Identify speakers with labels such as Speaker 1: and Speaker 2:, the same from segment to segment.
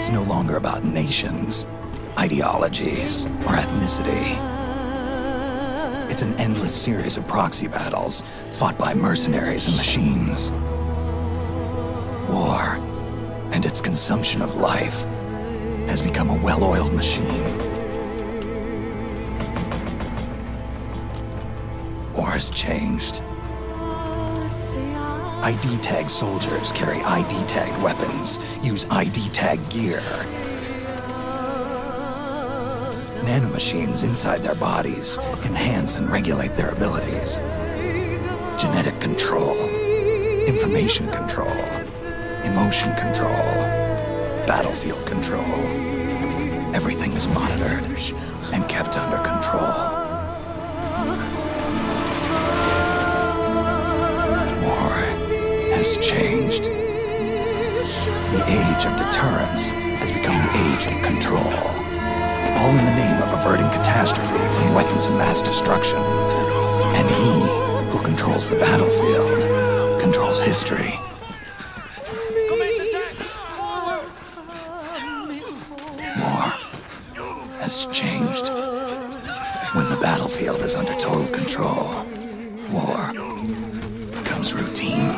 Speaker 1: It's no longer about nations, ideologies, or ethnicity. It's an endless series of proxy battles fought by mercenaries and machines. War and its consumption of life has become a well-oiled machine. War has changed. ID tag soldiers carry ID tagged weapons, use ID tag gear. Nanomachines inside their bodies enhance and regulate their abilities. Genetic control, information control, emotion control, battlefield control. Everything is monitored and kept under control. Has changed. The age of deterrence has become the age of control. All in the name of averting catastrophe from weapons of mass destruction. And he who controls the battlefield controls history. War has changed. When the battlefield is under total control, war becomes routine.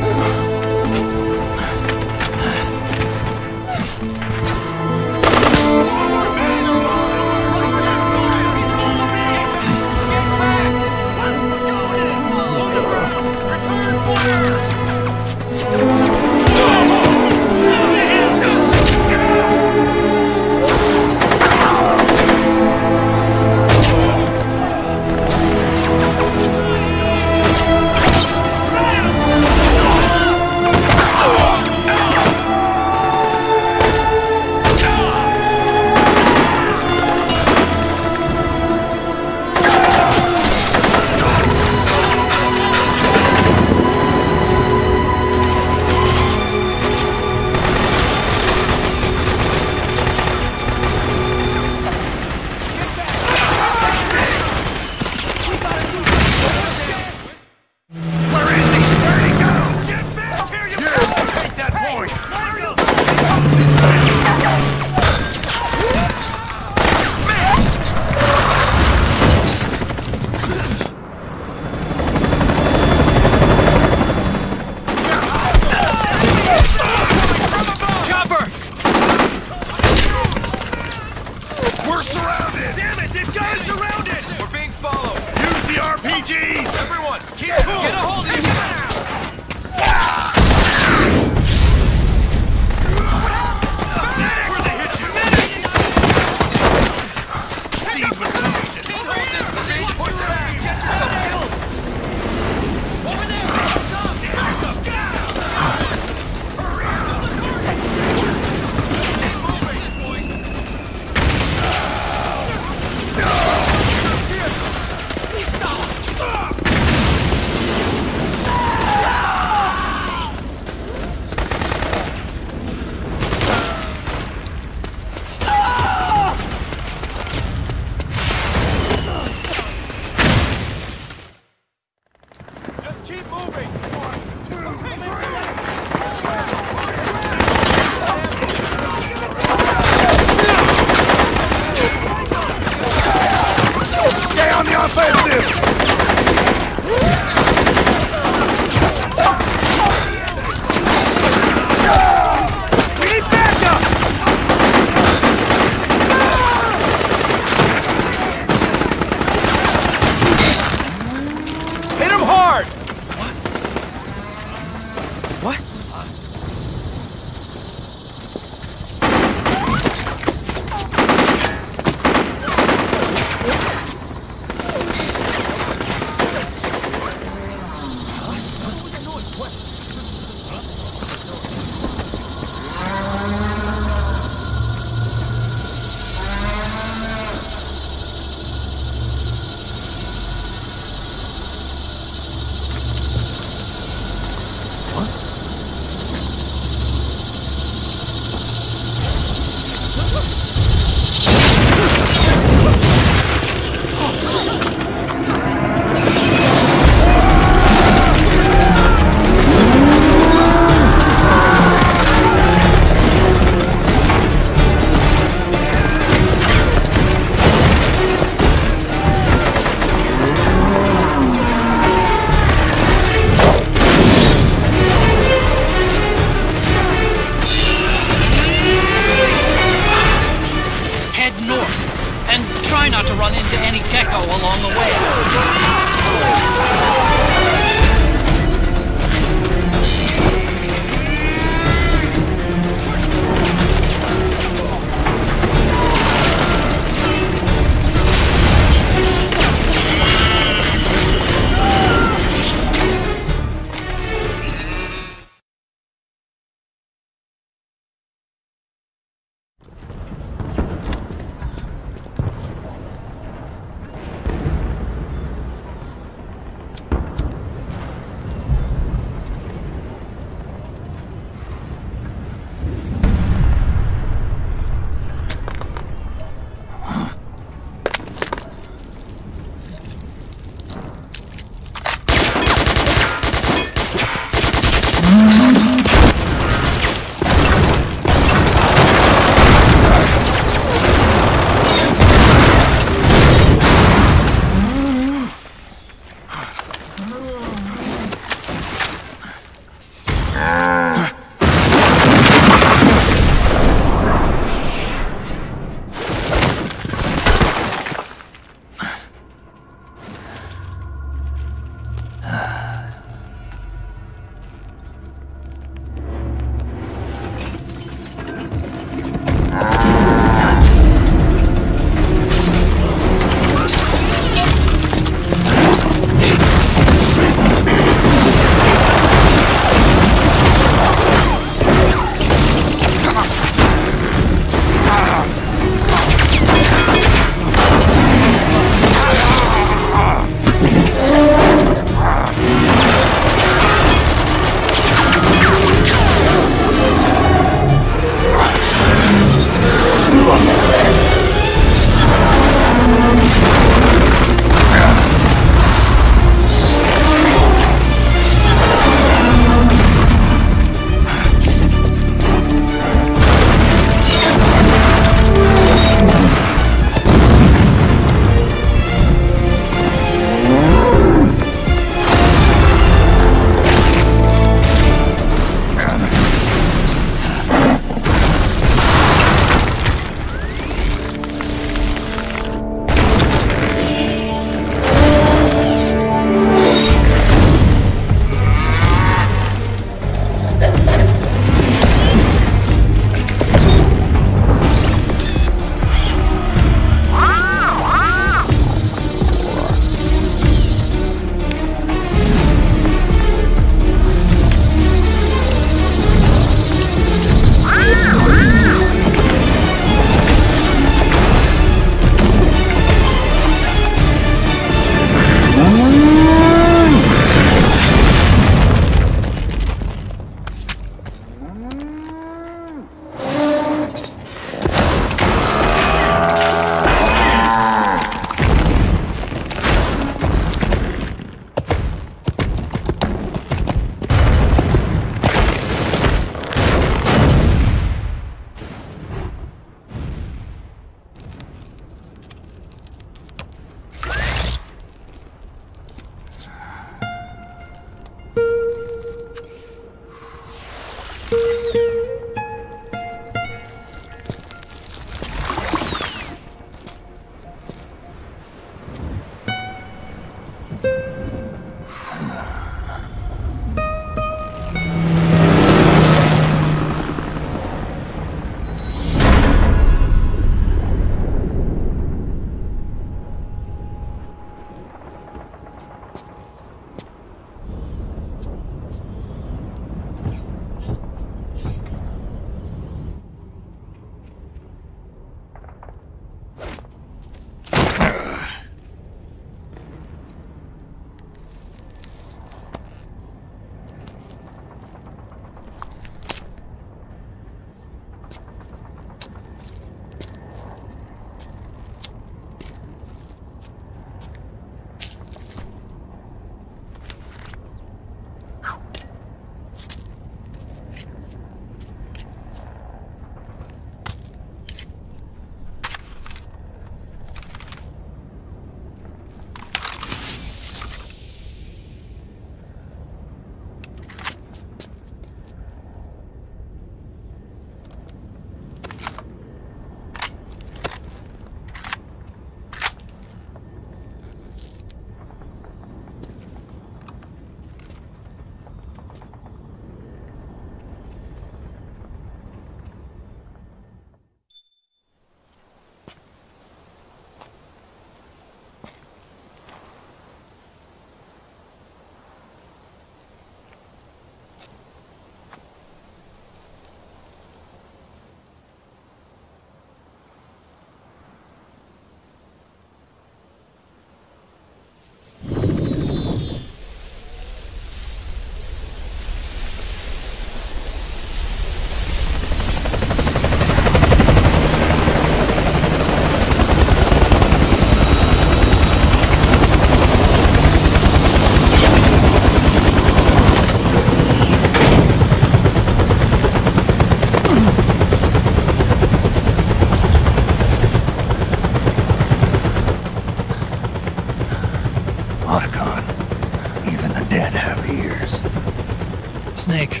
Speaker 2: Snake,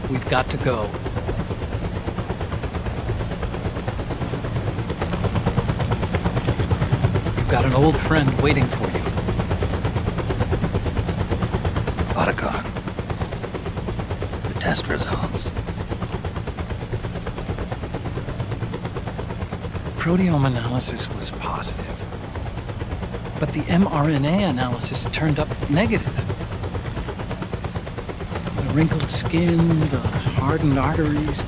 Speaker 2: we've got to go. You've got an old friend waiting for you.
Speaker 1: 𝙈𝙀𝐿. The test results.
Speaker 2: Proteome analysis was positive, but the mRNA analysis turned up negative. The wrinkled skin, the hardened arteries.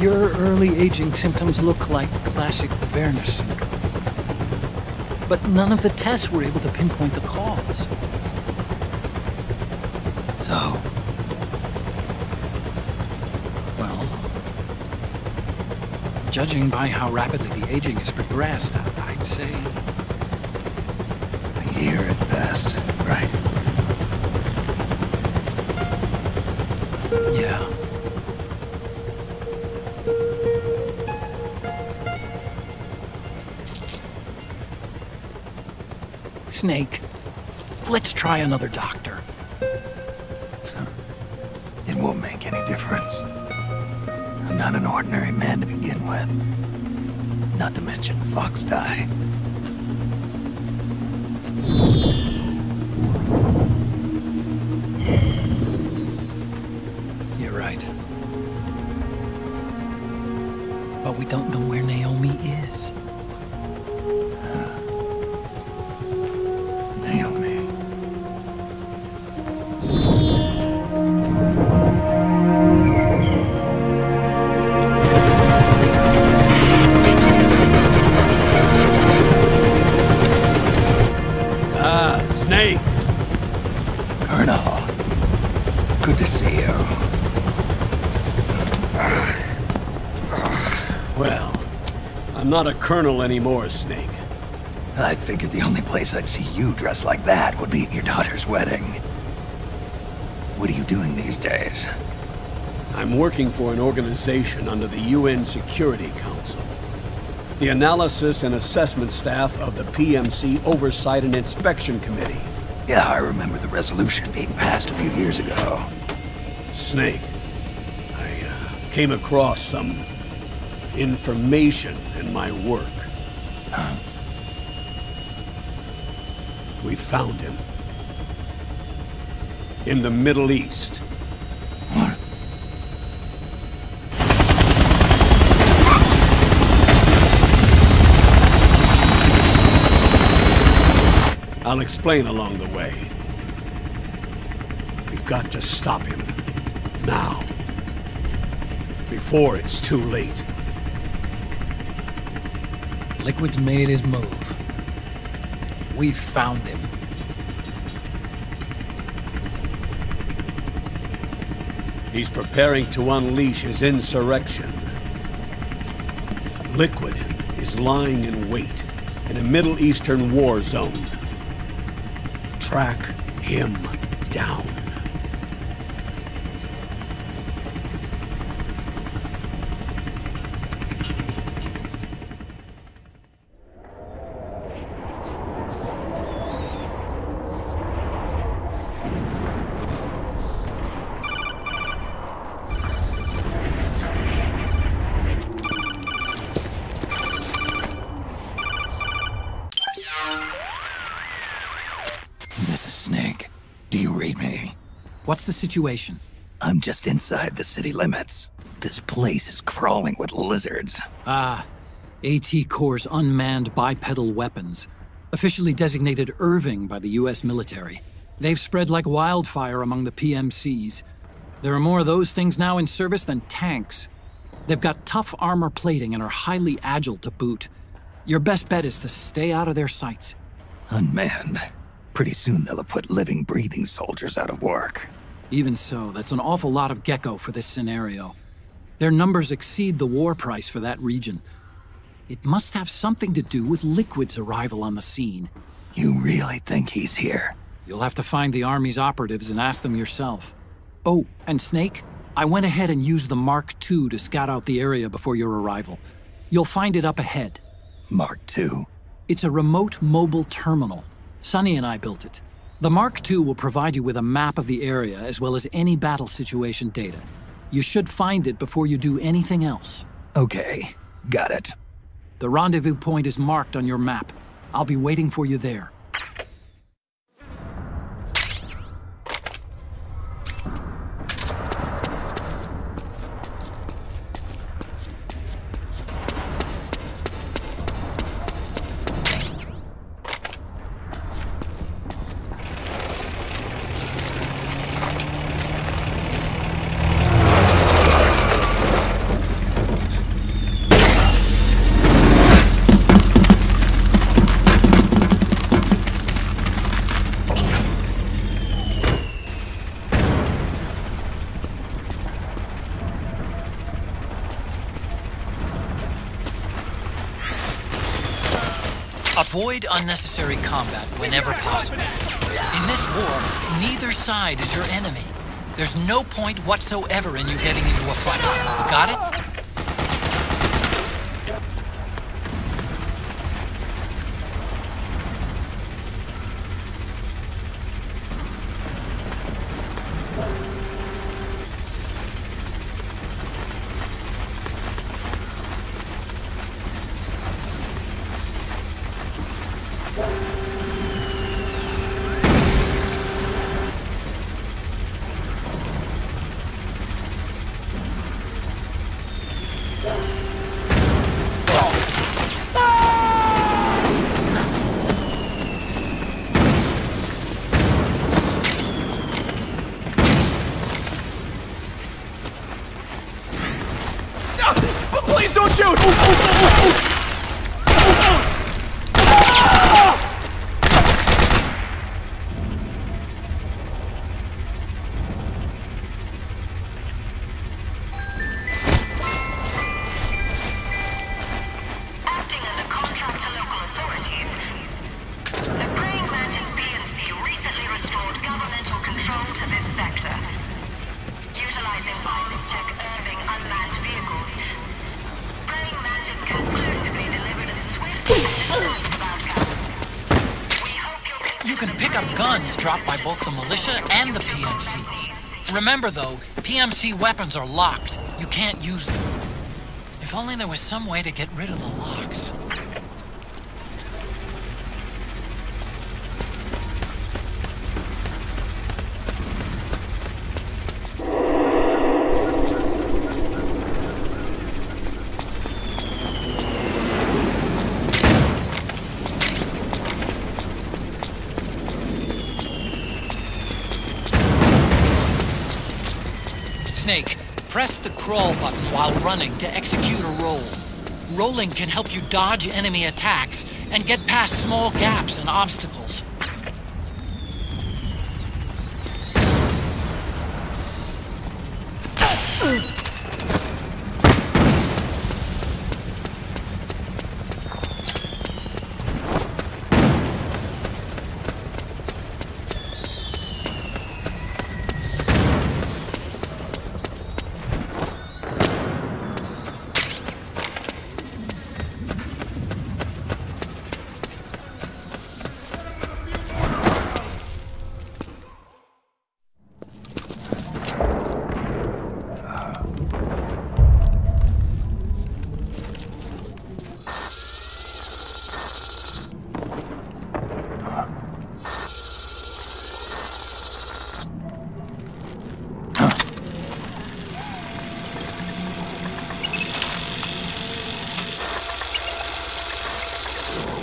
Speaker 2: Your early aging symptoms look like classic 𝙈𝙀𝐼𝙍 syndrome. But none of the tests were able to pinpoint the cause.
Speaker 1: So?
Speaker 2: Well, judging by how rapidly the aging has progressed, I'd say...
Speaker 1: A year at best, right?
Speaker 2: Yeah. Snake, let's try another doctor.
Speaker 1: It won't make any difference. I'm not an ordinary man to begin with. Not to mention Fox die.
Speaker 2: You're right. But we don't know where Naomi is.
Speaker 1: Naomi.
Speaker 3: Snake!
Speaker 1: Colonel. Good to see you.
Speaker 3: Well, I'm not a colonel anymore, Snake.
Speaker 1: I figured the only place I'd see you dressed like that would be at your daughter's wedding. What are you doing these days?
Speaker 3: I'm working for an organization under the UN Security Council. The Analysis and Assessment Staff of the PMC Oversight and Inspection Committee.
Speaker 1: Yeah, I remember the resolution being passed a few years ago.
Speaker 3: Snake, I came across some information in my work.
Speaker 1: Huh?
Speaker 3: We found him. In the Middle East.
Speaker 1: What?
Speaker 3: I'll explain along the way. We've got to stop him. Now. Before it's too late.
Speaker 2: Liquid's made his move. We found him.
Speaker 3: He's preparing to unleash his insurrection. Liquid is lying in wait in a Middle Eastern war zone. Track him down.
Speaker 1: This is Snake. Do you read me?
Speaker 2: What's the situation?
Speaker 1: I'm just inside the city limits. This place is crawling with lizards.
Speaker 2: AT Corps' unmanned bipedal weapons. Officially designated Irving by the US military. They've spread like wildfire among the PMCs. There are more of those things now in service than tanks. They've got tough armor plating and are highly agile to boot. Your best bet is to stay out of their sights.
Speaker 1: Unmanned. Pretty soon they'll have put living, breathing soldiers out of work.
Speaker 2: Even so, that's an awful lot of gecko for this scenario. Their numbers exceed the war price for that region. It must have something to do with Liquid's arrival on the scene.
Speaker 1: You really think he's here?
Speaker 2: You'll have to find the Army's operatives and ask them yourself. Oh, and Snake, I went ahead and used the Mark II to scout out the area before your arrival. You'll find it up ahead.
Speaker 1: Mark II?
Speaker 2: It's a remote mobile terminal. Sonny and I built it. The Mark II will provide you with a map of the area as well as any battle situation data. You should find it before you do anything else.
Speaker 1: Okay, got it.
Speaker 2: The rendezvous point is marked on your map. I'll be waiting for you there. Avoid unnecessary combat whenever possible. In this war, neither side is your enemy. There's no point whatsoever in you getting into a fight. Got it?
Speaker 4: Please don't shoot!
Speaker 5: Acting under contract to local authorities, the 𝙂𝙀𝐼𝙇 PMC recently restored governmental control to this sector. Utilizing 𝙂𝙀𝐼𝐷 unmanned vehicles, 𝙂𝙀𝐼�10 conclusively delivered a swift and decisive outcome. We hope you'll consider.
Speaker 2: You can pick up guns dropped by both the militia and the PMCs. Remember though, PMC weapons are locked. You can't use them. If only there was some way to get rid of the locks. Snake, press the crawl button while running to execute a roll. Rolling can help you dodge enemy attacks and get past small gaps and obstacles.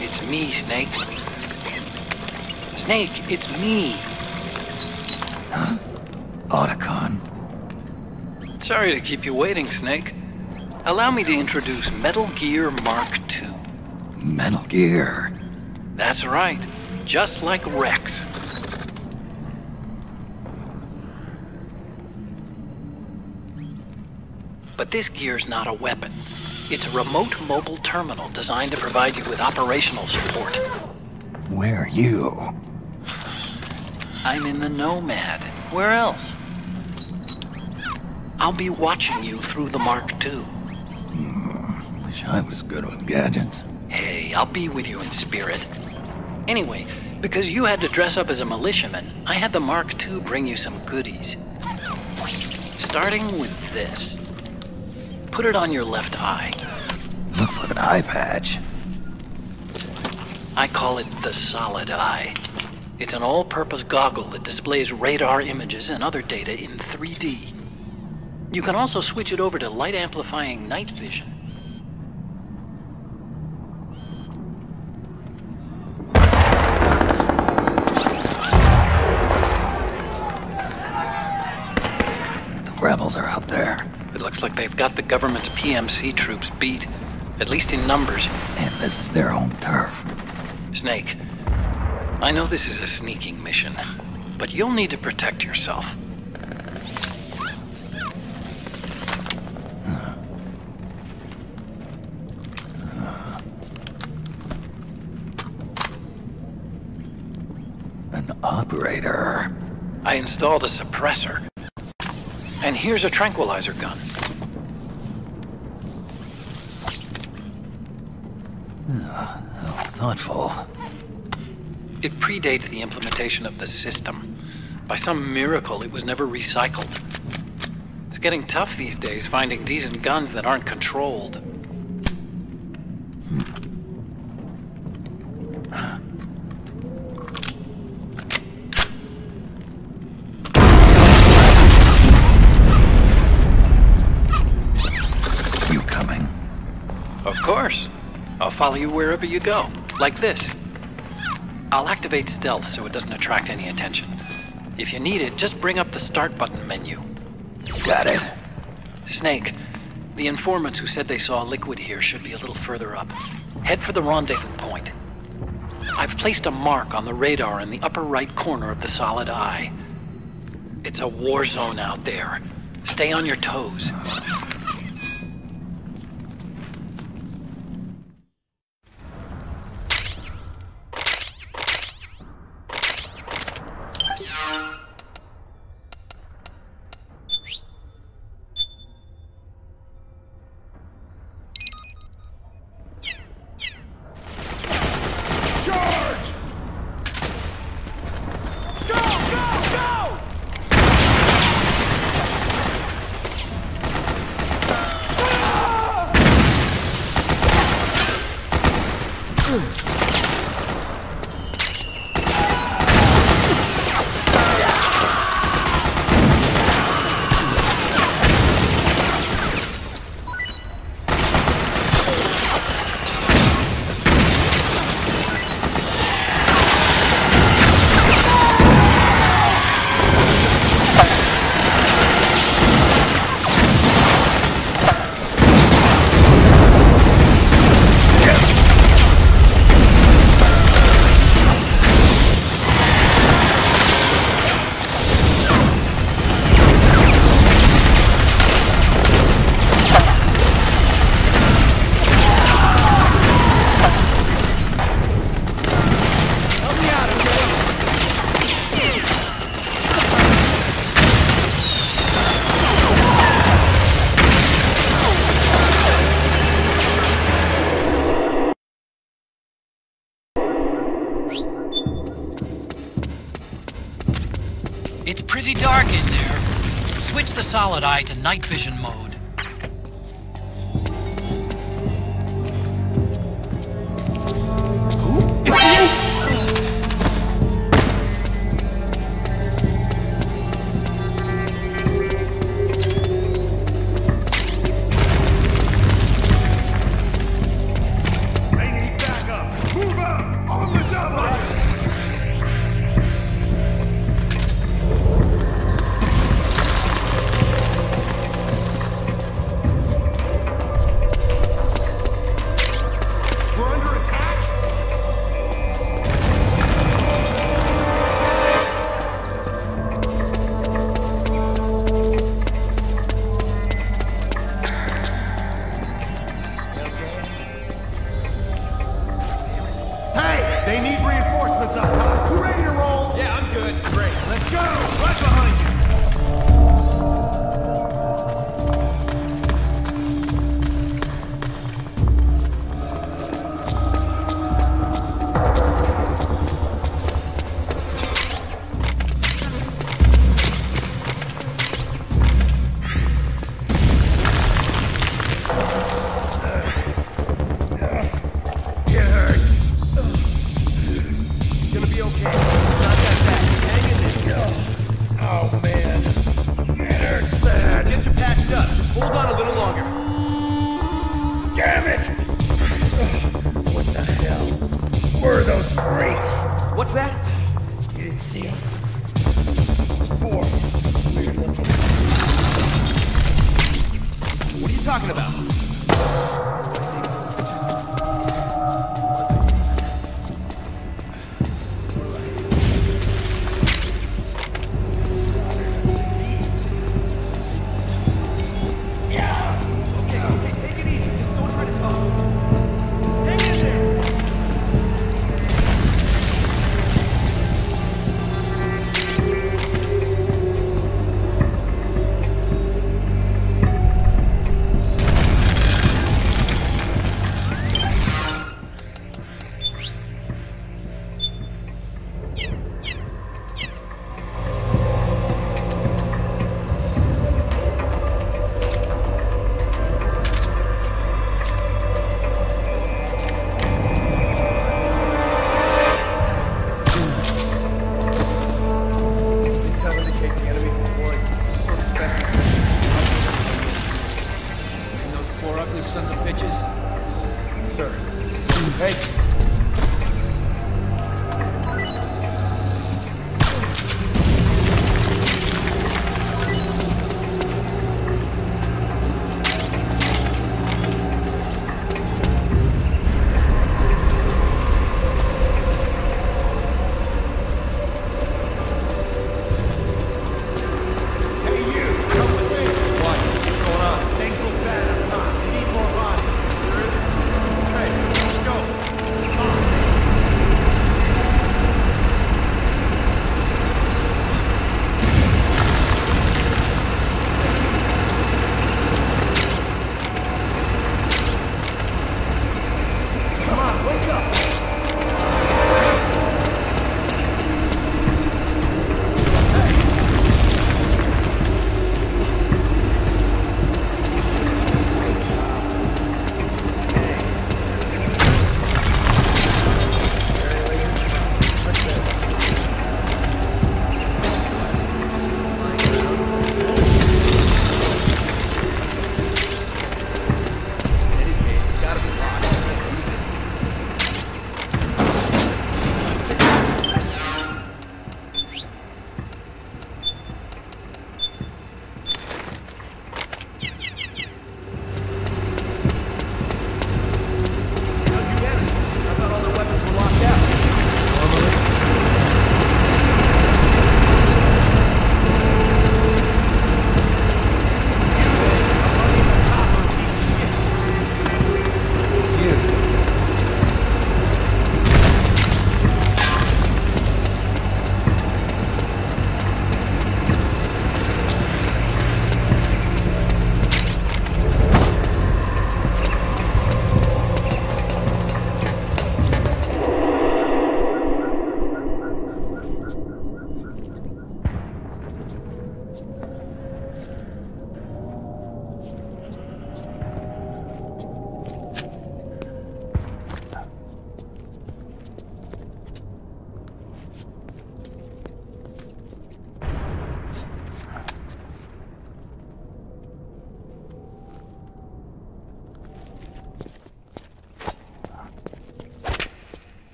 Speaker 6: It's me, Snake. Snake, it's me.
Speaker 1: Huh? Otacon.
Speaker 6: Sorry to keep you waiting, Snake. Allow me to introduce Metal Gear Mark II.
Speaker 1: Metal Gear.
Speaker 6: That's right. Just like Rex. But this gear's not a weapon. It's a remote mobile terminal designed to provide you with operational support.
Speaker 1: Where are you?
Speaker 6: I'm in the Nomad. Where else? I'll be watching you through the Mark II.
Speaker 1: Wish I was good with gadgets.
Speaker 6: Hey, I'll be with you in spirit. Anyway, Because you had to dress up as a militiaman, I had the Mark II bring you some goodies. Starting with this. Put it on your left eye.
Speaker 1: Looks like an eye patch.
Speaker 6: I call it the Solid Eye. It's an all-purpose goggle that displays radar images and other data in 3D. You can also switch it over to light-amplifying night vision.
Speaker 1: The rebels are out there.
Speaker 6: It looks like they've got the government's PMC troops beat, at least in numbers.
Speaker 1: And this is their home turf.
Speaker 6: Snake, I know this is a sneaking mission, but you'll need to protect yourself.
Speaker 1: An operator.
Speaker 6: I installed a suppressor. And here's a tranquilizer gun.
Speaker 1: How thoughtful.
Speaker 6: It predates the implementation of the system. By some miracle, it was never recycled. It's getting tough these days finding decent guns that aren't controlled.
Speaker 1: You coming?
Speaker 6: Of course. I'll follow you wherever you go, like this. I'll activate stealth so it doesn't attract any attention. If you need it, just bring up the start button menu.
Speaker 1: Got it.
Speaker 6: Snake, the informants who said they saw liquid here should be a little further up. Head for the rendezvous point. I've placed a mark on the radar in the upper right corner of the Solid Eye. It's a war zone out there. Stay on your toes.
Speaker 2: It's pretty dark in there. Switch the Solid Eye to night vision mode.
Speaker 4: Hold on a little longer.
Speaker 7: Damn it! What the hell? Where are those freaks?
Speaker 4: What's that?
Speaker 7: You didn't see them? It's 4. Weird looking.
Speaker 4: What are you talking about?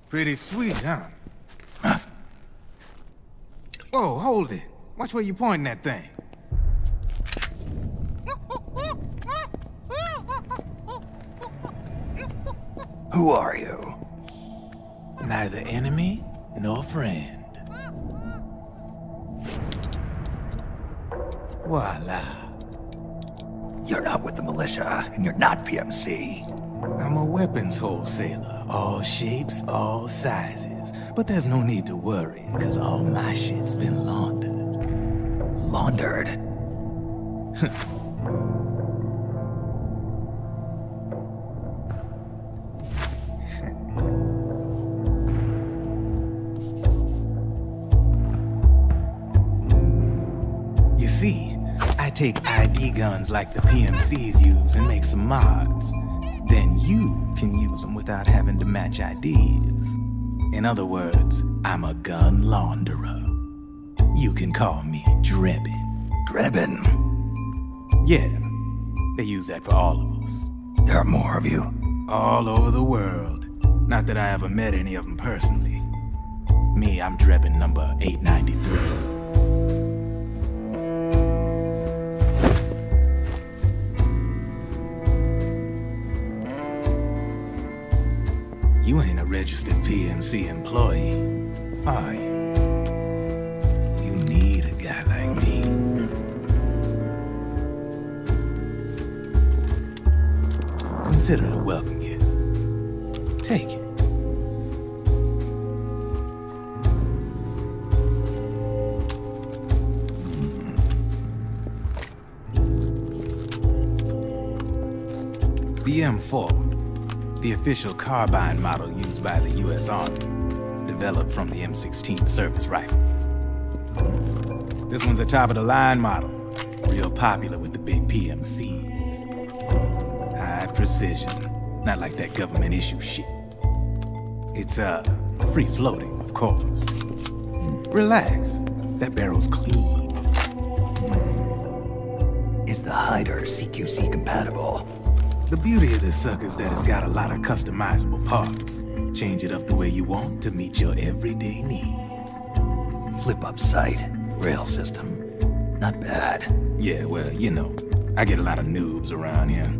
Speaker 8: Pretty sweet, huh? Whoa, hold it. Watch where you pointing that thing.
Speaker 1: Who are you?
Speaker 8: Neither enemy nor friend. Voila.
Speaker 1: You're not with the militia, and you're not PMC.
Speaker 8: I'm a weapons wholesaler. All shapes, all sizes. But there's no need to worry, because all my shit's been laundered.
Speaker 1: Laundered?
Speaker 8: see, I take ID guns like the PMCs use and make some mods. Then you can use them without having to match IDs. In other words, I'm a gun launderer. You can call me Drebin.
Speaker 1: Drebin?
Speaker 8: Yeah, they use that for all of us.
Speaker 1: There are more of you.
Speaker 8: All over the world. Not that I ever met any of them personally. Me, I'm Drebin number 893. You ain't a registered PMC employee, are you? You need a guy like me. Consider it a welcome gift. Take it. The M4, the official carbine model used by the U.S. Army, developed from the M16 service rifle. This one's a top-of-the-line model, real popular with the big PMCs. High precision, not like that government issue shit. It's, free-floating, of course. Relax, that barrel's clean.
Speaker 1: Is the hider CQC compatible?
Speaker 8: The beauty of this sucker is that it's got a lot of customizable parts. Change it up the way you want to meet your everyday needs.
Speaker 1: Flip-up sight, rail system. Not bad.
Speaker 8: Yeah, well, you know, I get a lot of noobs around here.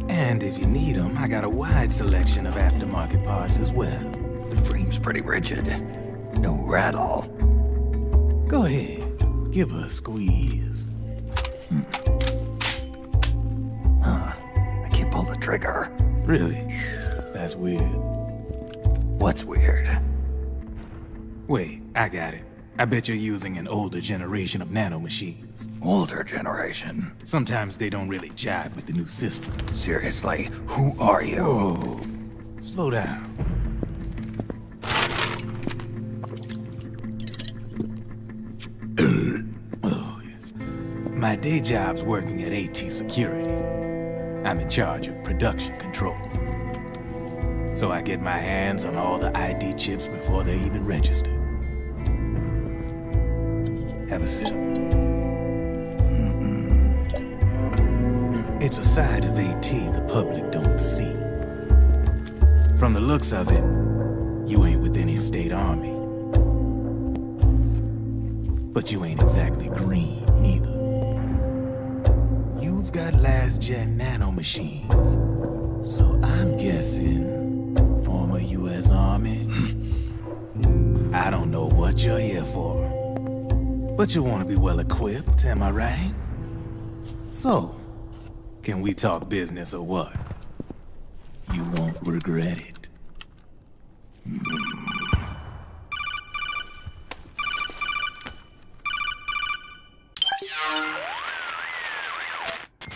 Speaker 8: And if you need them, I got a wide selection of aftermarket parts as well.
Speaker 1: The frame's pretty rigid. No rattle.
Speaker 8: Go ahead, give her a squeeze.
Speaker 1: I can't pull the trigger.
Speaker 8: Really? That's weird.
Speaker 1: What's weird?
Speaker 8: Wait, I got it. I bet you're using an older generation of nanomachines.
Speaker 1: Older generation?
Speaker 8: Sometimes they don't really jive with the new system.
Speaker 1: Seriously, who are you?
Speaker 8: Whoa. Slow down. Oh, yeah. My day job's working at AT Security. I'm in charge of production control. So I get my hands on all the ID chips before they even register. Have a sip. It's a side of AT the public don't see. From the looks of it, you ain't with any state army. But you ain't exactly green, neither. You've got last-gen nanomachines. So I'm guessing, former U.S. Army. I don't know what you're here for. But you want to be well-equipped, am I right? So, can we talk business or what? You won't regret it.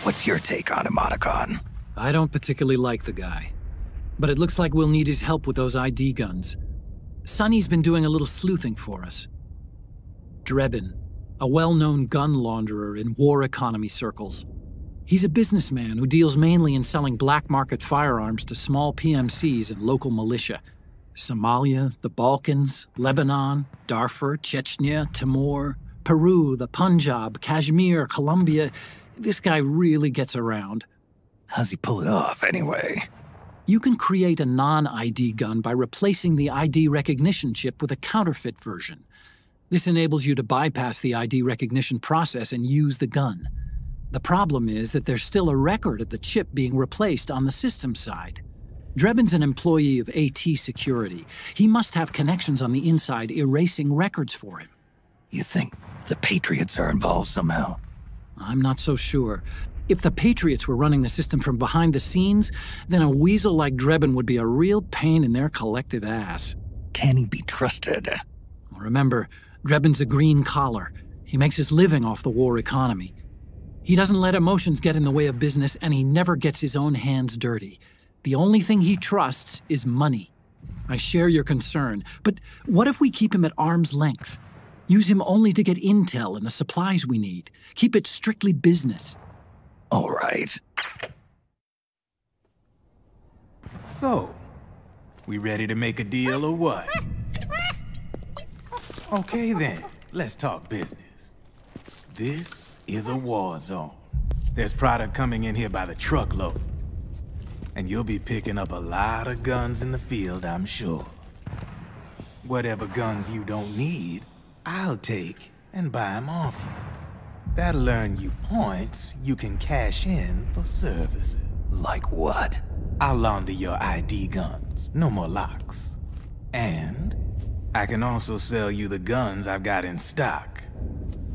Speaker 1: What's your take on Emoticon?
Speaker 2: I don't particularly like the guy, but it looks like we'll need his help with those ID guns. Sonny's been doing a little sleuthing for us. Drebin, a well-known gun launderer in war economy circles. He's a businessman who deals mainly in selling black-market firearms to small PMCs and local militia. Somalia, the Balkans, Lebanon, Darfur, Chechnya, Timor, Peru, the Punjab, Kashmir, Colombia. This guy really gets around.
Speaker 1: How's he pull it off, anyway?
Speaker 2: You can create a non-ID gun by replacing the ID recognition chip with a counterfeit version. This enables you to bypass the ID recognition process and use the gun. The problem is that there's still a record of the chip being replaced on the system side. Drebin's an employee of AT Security. He must have connections on the inside erasing records for him.
Speaker 1: You think the Patriots are involved somehow?
Speaker 2: I'm not so sure. If the Patriots were running the system from behind the scenes, then a weasel like Drebin would be a real pain in their collective ass.
Speaker 1: Can he be trusted?
Speaker 2: Remember, Drebin's a green collar. He makes his living off the war economy. He doesn't let emotions get in the way of business, and he never gets his own hands dirty. The only thing he trusts is money. I share your concern, but what if we keep him at arm's length? Use him only to get intel and the supplies we need. Keep it strictly business.
Speaker 1: All right.
Speaker 8: So, we ready to make a deal or what? Okay then, let's talk business. This is a war zone. There's product coming in here by the truckload. And you'll be picking up a lot of guns in the field, I'm sure. Whatever guns you don't need, I'll take and buy them off you. That'll earn you points you can cash in for services.
Speaker 1: Like what?
Speaker 8: I'll launder your ID guns, no more locks. And I can also sell you the guns I've got in stock.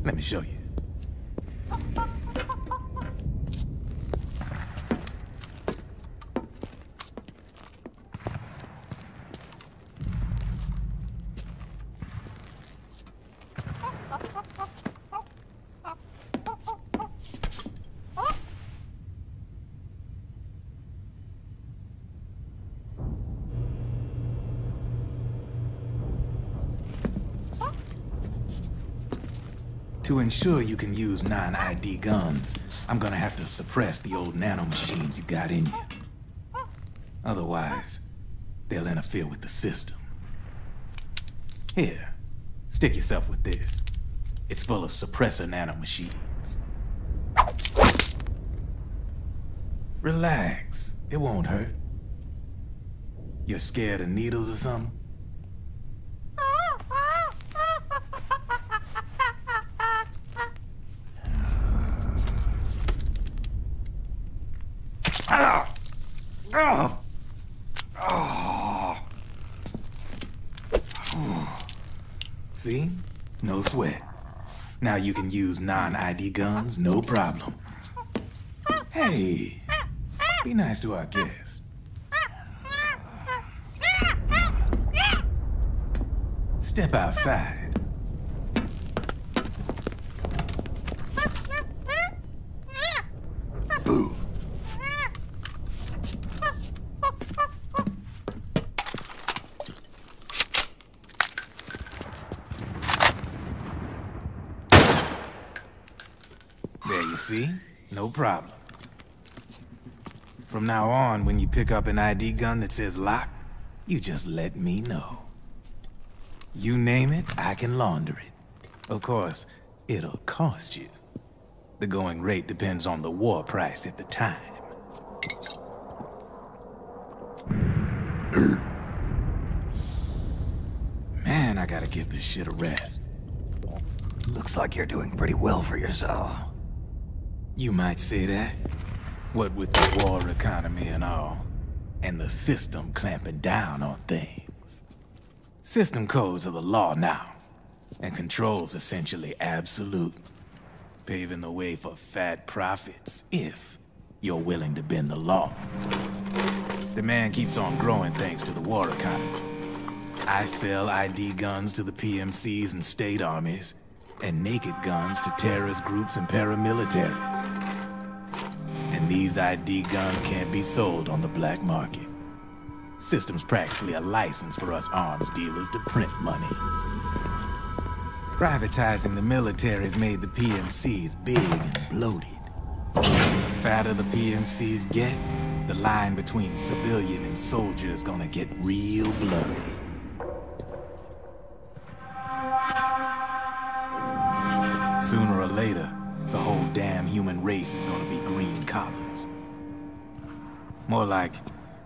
Speaker 8: Let me show you. To ensure you can use non-ID guns, I'm gonna have to suppress the old nanomachines you got in you. Otherwise, they'll interfere with the system. Here, stick yourself with this. It's full of suppressor nanomachines. Relax, it won't hurt. You're scared of needles or something? See? No sweat. Now you can use non-ID guns, no problem. Hey, be nice to our guest. Step outside.
Speaker 1: Boo.
Speaker 8: There you see? No problem. From now on, when you pick up an ID gun that says lock, you just let me know. You name it, I can launder it. Of course, it'll cost you. The going rate depends on the war price at the time. Man, I gotta give this shit a rest.
Speaker 1: Looks like you're doing pretty well for yourself.
Speaker 8: You might say that. What with the war economy and all, and the system clamping down on things. System codes are the law now, and control's essentially absolute, paving the way for fat profits if you're willing to bend the law. Demand keeps on growing thanks to the war economy. I sell ID guns to the PMCs and state armies, and naked guns to terrorist groups and paramilitaries. And these ID guns can't be sold on the black market. System's practically a license for us arms dealers to print money. Privatizing the military's made the PMCs big and bloated. The fatter the PMCs get, the line between civilian and soldier is gonna get real blurry. Sooner or later, the whole damn human race is gonna be green collars. More like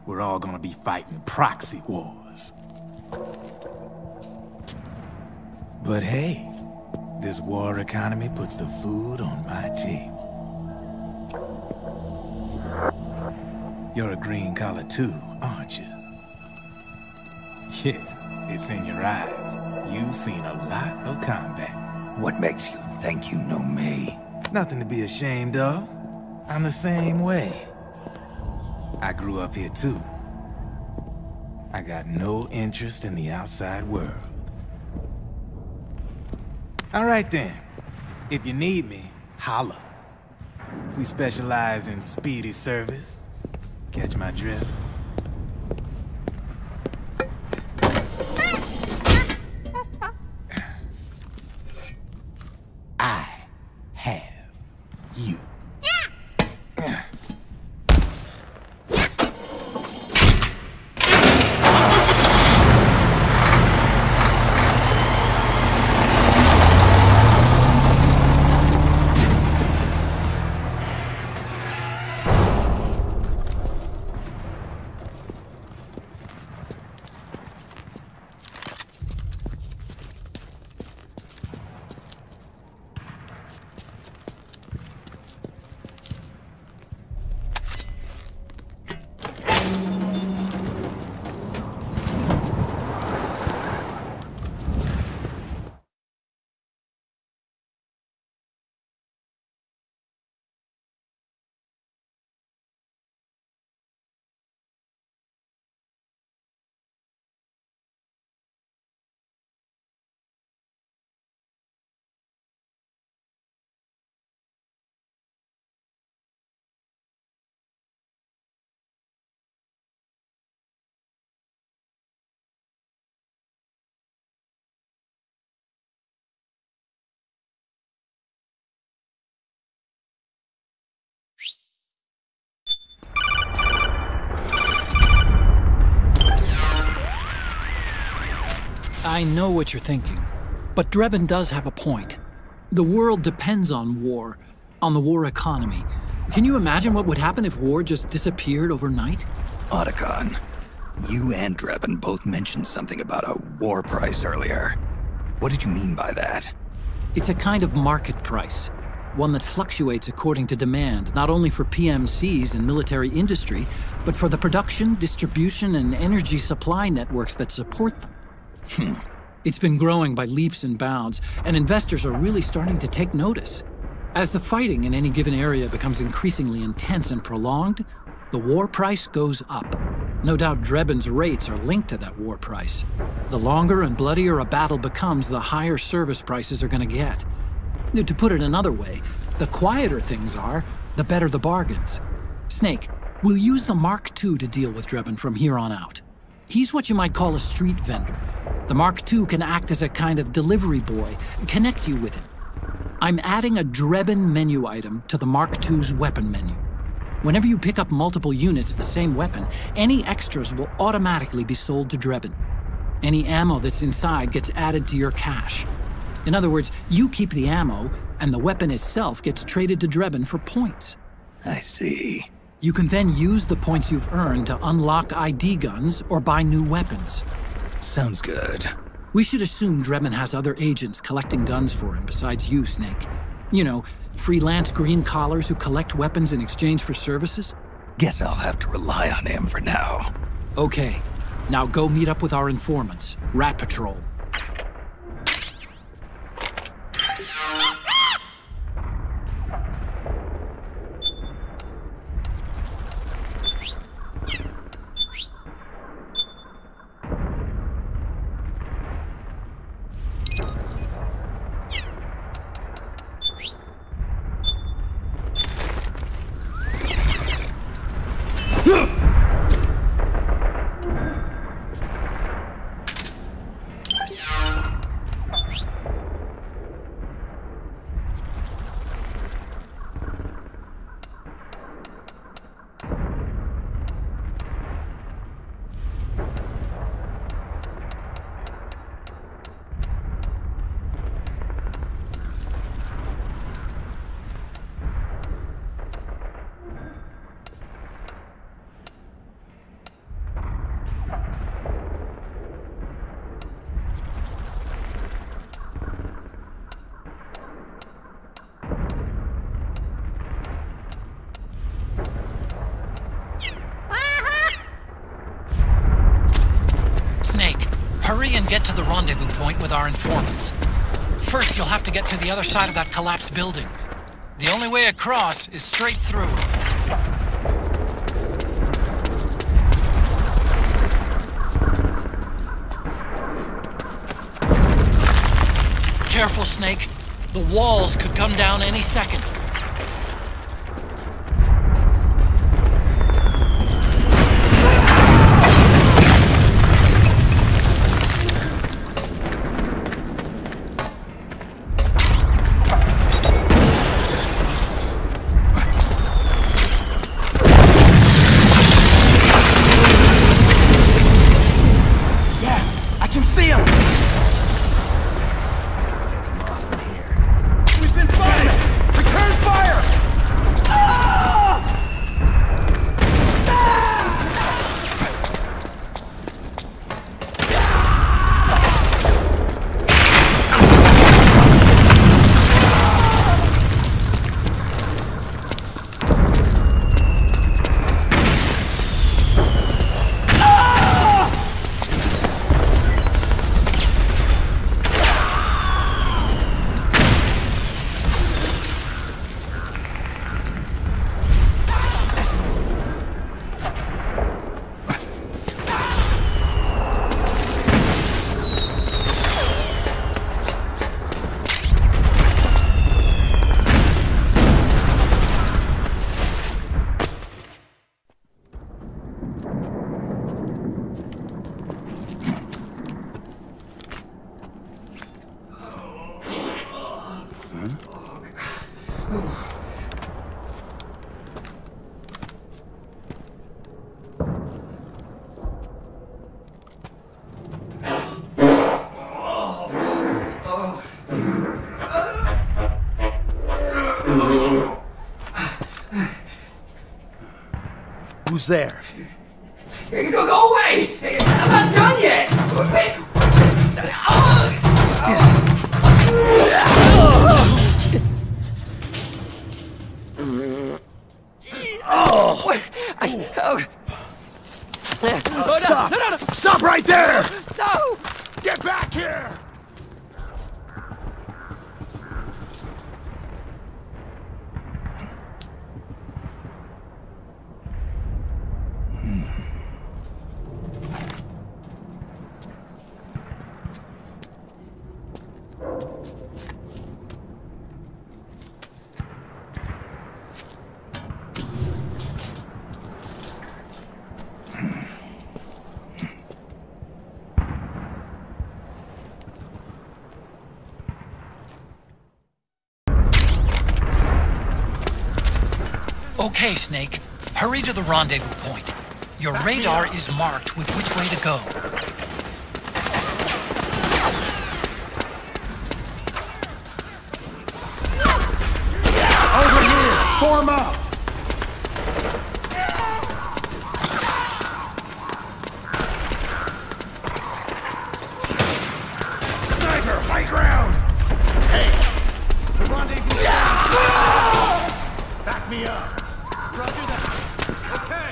Speaker 8: we're all gonna be fighting proxy wars. But hey, this war economy puts the food on my table. You're a green collar too, aren't you? Yeah, it's in your eyes. You've seen a lot of combat.
Speaker 1: What makes you think you know me?
Speaker 8: Nothing to be ashamed of. I'm the same way. I grew up here too. I got no interest in the outside world. All right then. If you need me, holla. We specialize in speedy service. Catch my drift? I have you.
Speaker 2: I know what you're thinking, but Drebin does have a point. The world depends on war, on the war economy. Can you imagine what would happen if war just disappeared overnight?
Speaker 1: Otacon, you and Drebin both mentioned something about a war price earlier. What did you mean by that?
Speaker 2: It's a kind of market price, one that fluctuates according to demand, not only for PMCs and military industry, but for the production, distribution, and energy supply networks that support them. It's been growing by leaps and bounds, and investors are really starting to take notice. As the fighting in any given area becomes increasingly intense and prolonged, the war price goes up. No doubt Drebin's rates are linked to that war price. The longer and bloodier a battle becomes, the higher service prices are going to get. To put it another way, the quieter things are, the better the bargains. Snake, we'll use the Mark II to deal with Drebin from here on out. He's what you might call a street vendor. The Mark II can act as a kind of delivery boy and connect you with him. I'm adding a Drebin menu item to the Mark II's weapon menu. Whenever you pick up multiple units of the same weapon, any extras will automatically be sold to Drebin. Any ammo that's inside gets added to your cache. In other words, you keep the ammo, and the weapon itself gets traded to Drebin for points.
Speaker 1: I see.
Speaker 2: You can then use the points you've earned to unlock ID guns or buy new weapons.
Speaker 1: Sounds good.
Speaker 2: We should assume Drebin has other agents collecting guns for him besides you, Snake. You know, freelance green collars who collect weapons in exchange for services?
Speaker 1: Guess I'll have to rely on him for now.
Speaker 2: Okay, now go meet up with our informants, Rat Patrol. Hurry and get to the rendezvous point with our informants. First, you'll have to get to the other side of that collapsed building. The only way across is straight through. Careful, Snake. The walls could come down any second.
Speaker 9: Who's there?
Speaker 7: Go away! I'm not done yet!
Speaker 9: Stop! No. Stop right there!
Speaker 7: No!
Speaker 9: Get back here!
Speaker 2: Okay, Snake. Hurry to the rendezvous point. Your radar is marked with which way to go.
Speaker 9: Over here! Form up! Sniper, high ground! Hey! The rendezvous... Back me up!
Speaker 4: Roger that. Okay.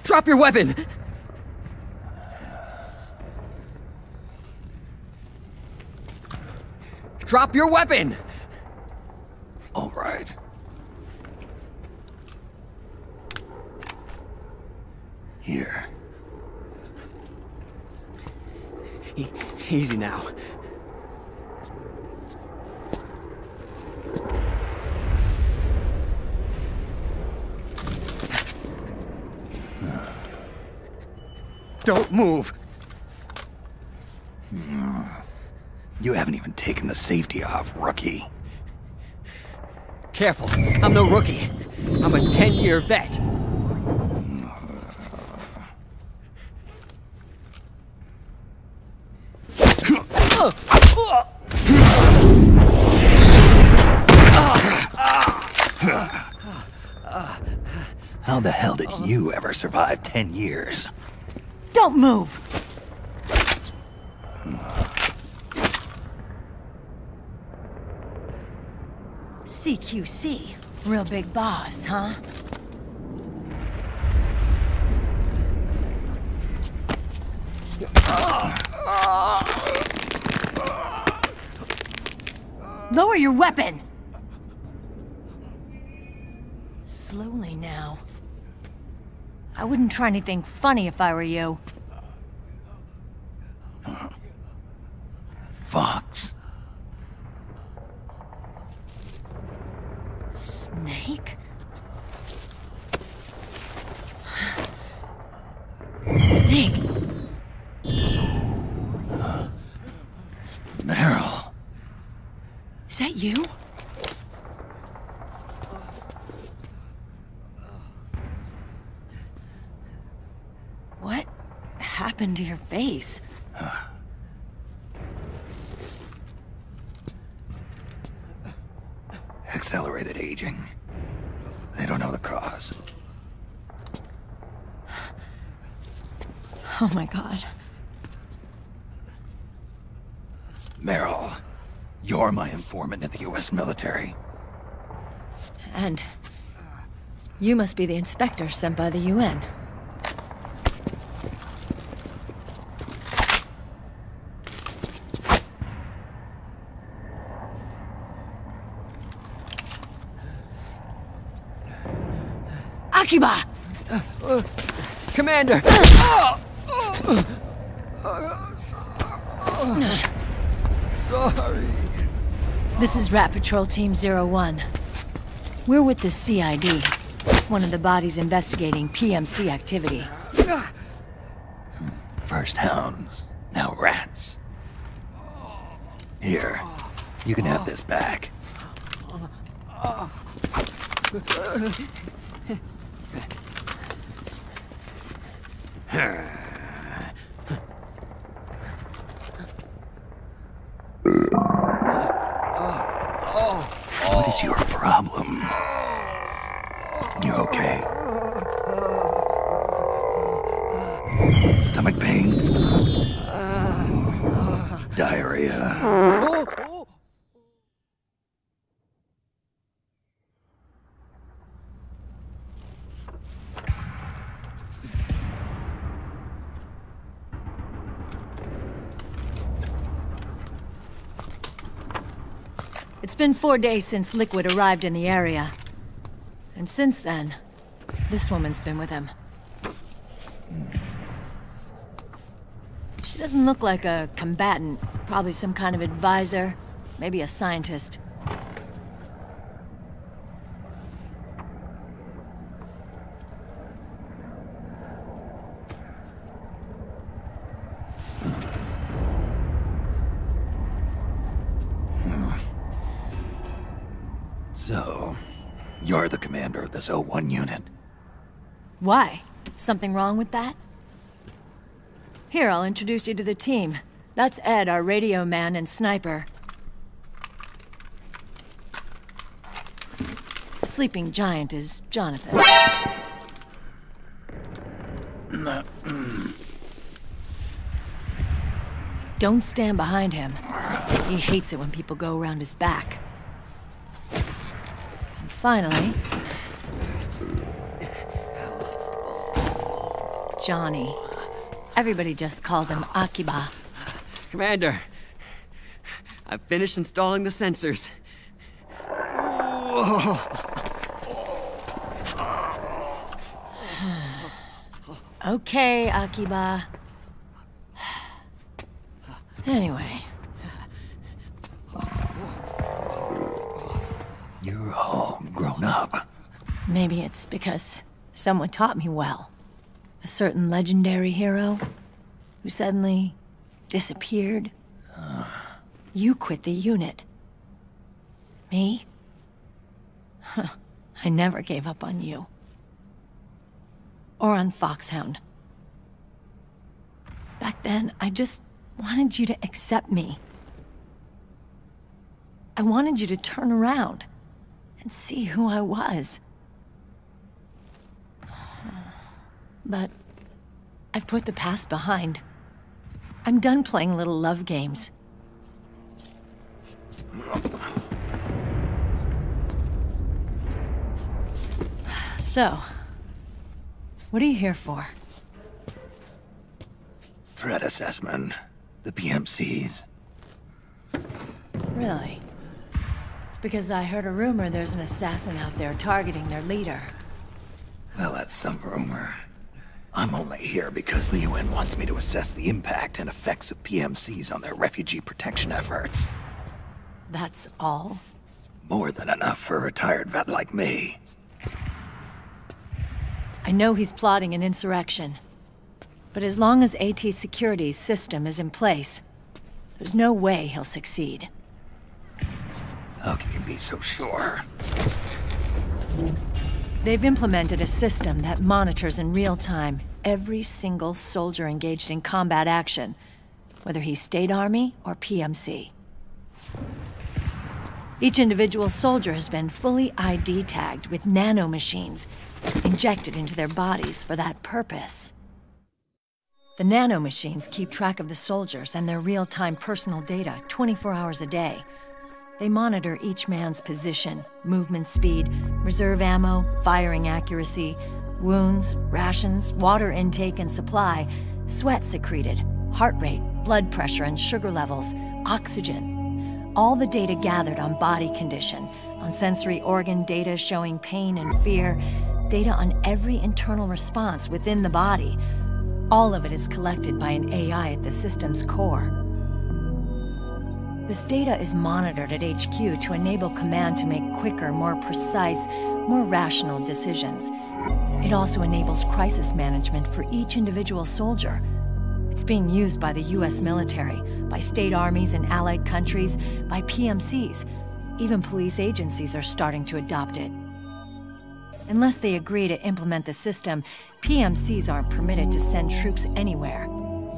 Speaker 10: Drop your weapon! Drop your weapon!
Speaker 1: All right. Here.
Speaker 10: Easy now. Don't move!
Speaker 1: You haven't even taken the safety off, rookie.
Speaker 10: Careful, I'm no rookie. I'm a 10-year vet.
Speaker 1: How the hell did you ever survive 10 years?
Speaker 11: Don't move! CQC. Real big boss, huh? Lower your weapon! Slowly now. I wouldn't try anything funny if I were you.
Speaker 1: Fox.
Speaker 11: Snake? Snake?
Speaker 1: Meryl.
Speaker 11: Is that you? What happened to your face?
Speaker 1: Accelerated aging. They don't know the cause.
Speaker 11: Oh my God.
Speaker 1: Meryl, you're my informant in the U.S. military.
Speaker 11: And you must be the inspector sent by the UN. Akiba!
Speaker 10: Commander! Sorry.
Speaker 11: This is Rat Patrol Team 01. We're with the CID, one of the bodies investigating PMC activity.
Speaker 1: First hounds, now rats. Here, you can have this back. What is your problem? You okay? Stomach pains? Diarrhea?
Speaker 11: It's been 4 days since Liquid arrived in the area. And since then, this woman's been with him. She doesn't look like a combatant. Probably some kind of advisor. Maybe a scientist.
Speaker 1: So, you're the commander of this 01 unit.
Speaker 11: Why? Something wrong with that? Here, I'll introduce you to the team. That's Ed, our radio man and sniper. The sleeping giant is Jonathan. Don't stand behind him. He hates it when people go around his back. And finally... Johnny. Everybody just calls him Akiba.
Speaker 10: Commander, I've finished installing the sensors.
Speaker 11: Okay, Akiba. Anyway.
Speaker 1: You're all grown up.
Speaker 11: Maybe it's because someone taught me well. A certain legendary hero who suddenly disappeared. You quit the unit. Me? I never gave up on you. Or on Foxhound. Back then, I just wanted you to accept me. I wanted you to turn around and see who I was. But I've put the past behind. I'm done playing little love games. So, what are you here for?
Speaker 1: Threat assessment. The PMCs.
Speaker 11: Really? Because I heard a rumor there's an assassin out there targeting their leader.
Speaker 1: Well, that's some rumor. I'm only here because the UN wants me to assess the impact and effects of PMCs on their refugee protection efforts.
Speaker 11: That's all?
Speaker 1: More than enough for a retired vet like me.
Speaker 11: I know he's plotting an insurrection. But as long as AT Security's system is in place, there's no way he'll succeed.
Speaker 1: How can you be so sure?
Speaker 11: They've implemented a system that monitors in real time every single soldier engaged in combat action, whether he's State Army or PMC. Each individual soldier has been fully ID tagged with nanomachines injected into their bodies for that purpose. The nanomachines keep track of the soldiers and their real-time personal data 24 hours a day. They monitor each man's position, movement speed, reserve ammo, firing accuracy, wounds, rations, water intake and supply, sweat secreted, heart rate, blood pressure and sugar levels, oxygen. All the data gathered on body condition, on sensory organ data showing pain and fear, data on every internal response within the body. All of it is collected by an AI at the system's core. This data is monitored at HQ to enable command to make quicker, more precise, more rational decisions. It also enables crisis management for each individual soldier. It's being used by the US military, by state armies in allied countries, by PMCs. Even police agencies are starting to adopt it. Unless they agree to implement the system, PMCs aren't permitted to send troops anywhere.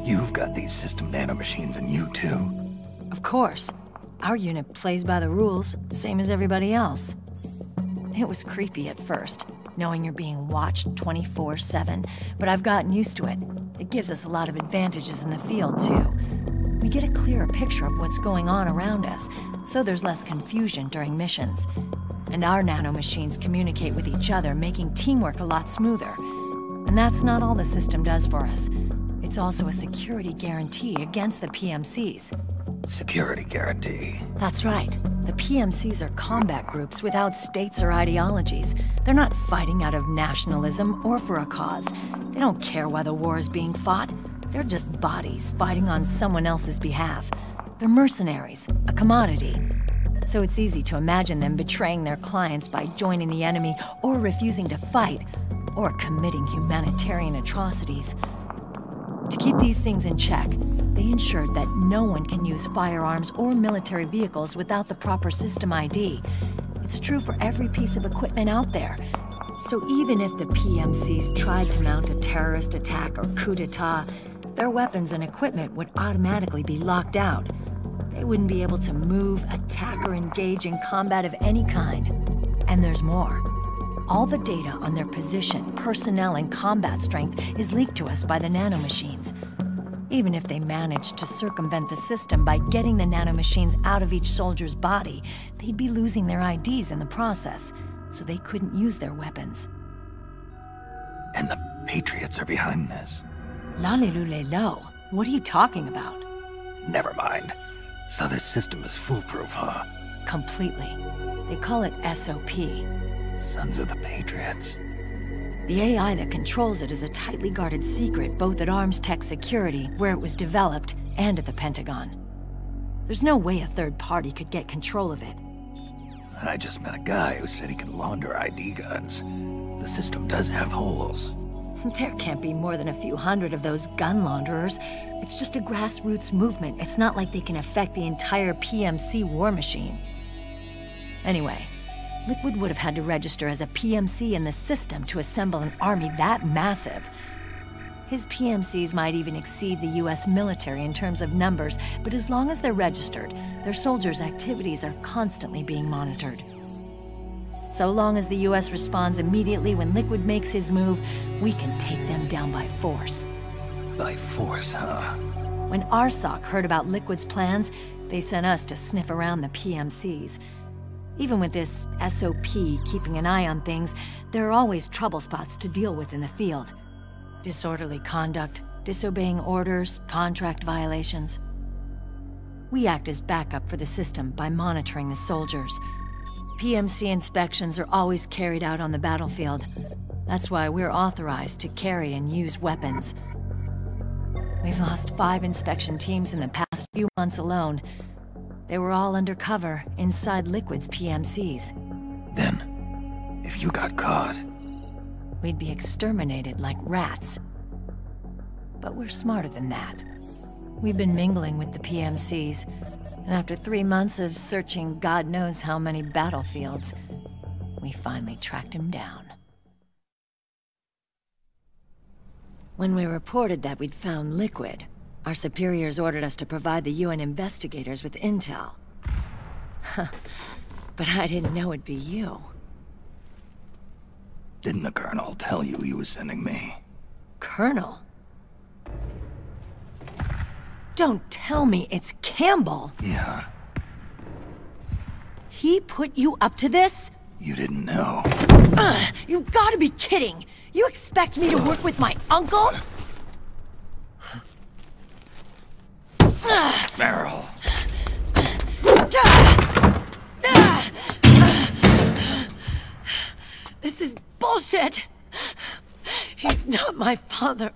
Speaker 1: You've got these system nanomachines in you too.
Speaker 11: Of course. Our unit plays by the rules, same as everybody else. It was creepy at first, knowing you're being watched 24/7, but I've gotten used to it. It gives us a lot of advantages in the field, too. We get a clearer picture of what's going on around us, so there's less confusion during missions. And our nanomachines communicate with each other, making teamwork a lot smoother. And that's not all the system does for us. It's also a security guarantee against the PMCs.
Speaker 1: Security guarantee?
Speaker 11: That's right. The PMCs are combat groups without states or ideologies. They're not fighting out of nationalism or for a cause. They don't care why the war is being fought. They're just bodies fighting on someone else's behalf. They're mercenaries, a commodity. So it's easy to imagine them betraying their clients by joining the enemy or refusing to fight, or committing humanitarian atrocities. To keep these things in check, they ensured that no one can use firearms or military vehicles without the proper system ID. It's true for every piece of equipment out there. So even if the PMCs tried to mount a terrorist attack or coup d'etat, their weapons and equipment would automatically be locked out. They wouldn't be able to move, attack, or engage in combat of any kind. And there's more. All the data on their position, personnel, and combat strength is leaked to us by the nanomachines. Even if they managed to circumvent the system by getting the nanomachines out of each soldier's body, they'd be losing their IDs in the process, so they couldn't use their weapons.
Speaker 1: And the Patriots are behind this.
Speaker 11: Lalilulelo, what are you talking about?
Speaker 1: Never mind. So this system is foolproof, huh?
Speaker 11: Completely. They call it SOP.
Speaker 1: Sons of the Patriots.
Speaker 11: The AI that controls it is a tightly guarded secret both at Arms Tech Security, where it was developed, and at the Pentagon. There's no way a third party could get control of it.
Speaker 1: I just met a guy who said he can launder ID guns. The system does have holes.
Speaker 11: There can't be more than a few hundred of those gun launderers. It's just a grassroots movement. It's not like they can affect the entire PMC war machine. Anyway, Liquid would have had to register as a PMC in the system to assemble an army that massive. His PMCs might even exceed the US military in terms of numbers, but as long as they're registered, their soldiers' activities are constantly being monitored. So long as the US responds immediately when Liquid makes his move, we can take them down by force.
Speaker 1: By force, huh?
Speaker 11: When RSOC heard about Liquid's plans, they sent us to sniff around the PMCs. Even with this SOP keeping an eye on things, there are always trouble spots to deal with in the field. Disorderly conduct, disobeying orders, contract violations. We act as backup for the system by monitoring the soldiers. PMC inspections are always carried out on the battlefield. That's why we're authorized to carry and use weapons. We've lost 5 inspection teams in the past few months alone. They were all undercover, inside Liquid's PMCs.
Speaker 1: Then, if you got caught...
Speaker 11: we'd be exterminated like rats. But we're smarter than that. We've been mingling with the PMCs, and after 3 months of searching God knows how many battlefields, we finally tracked him down. When we reported that we'd found Liquid, our superiors ordered us to provide the UN investigators with intel. But I didn't know it'd be you.
Speaker 1: Didn't the Colonel tell you he was sending me?
Speaker 11: Colonel? Don't tell me it's Campbell!
Speaker 1: Yeah.
Speaker 11: He put you up to this?
Speaker 1: You didn't know.
Speaker 11: You gotta be kidding! You expect me to work with my uncle?
Speaker 1: Meryl.
Speaker 11: This is bullshit! He's not my father.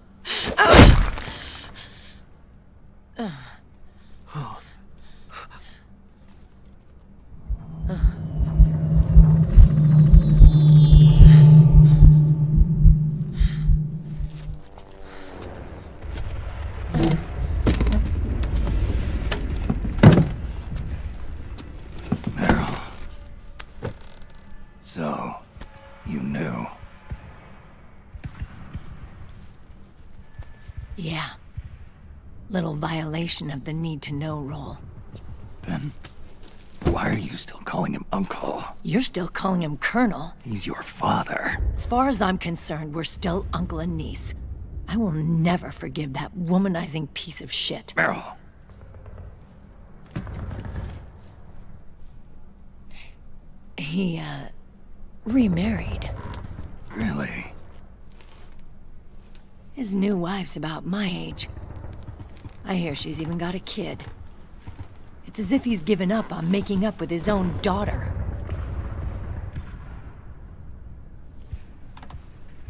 Speaker 1: Meryl. So, you knew.
Speaker 11: Yeah. Little violation of the need-to-know rule.
Speaker 1: Then, why are you still calling him Uncle?
Speaker 11: You're still calling him Colonel.
Speaker 1: He's your father.
Speaker 11: As far as I'm concerned, we're still uncle and niece. I will never forgive that womanizing piece of shit.
Speaker 1: Meryl.
Speaker 11: He, remarried.
Speaker 1: Really?
Speaker 11: His new wife's about my age. I hear she's even got a kid. It's as if he's given up on making up with his own daughter.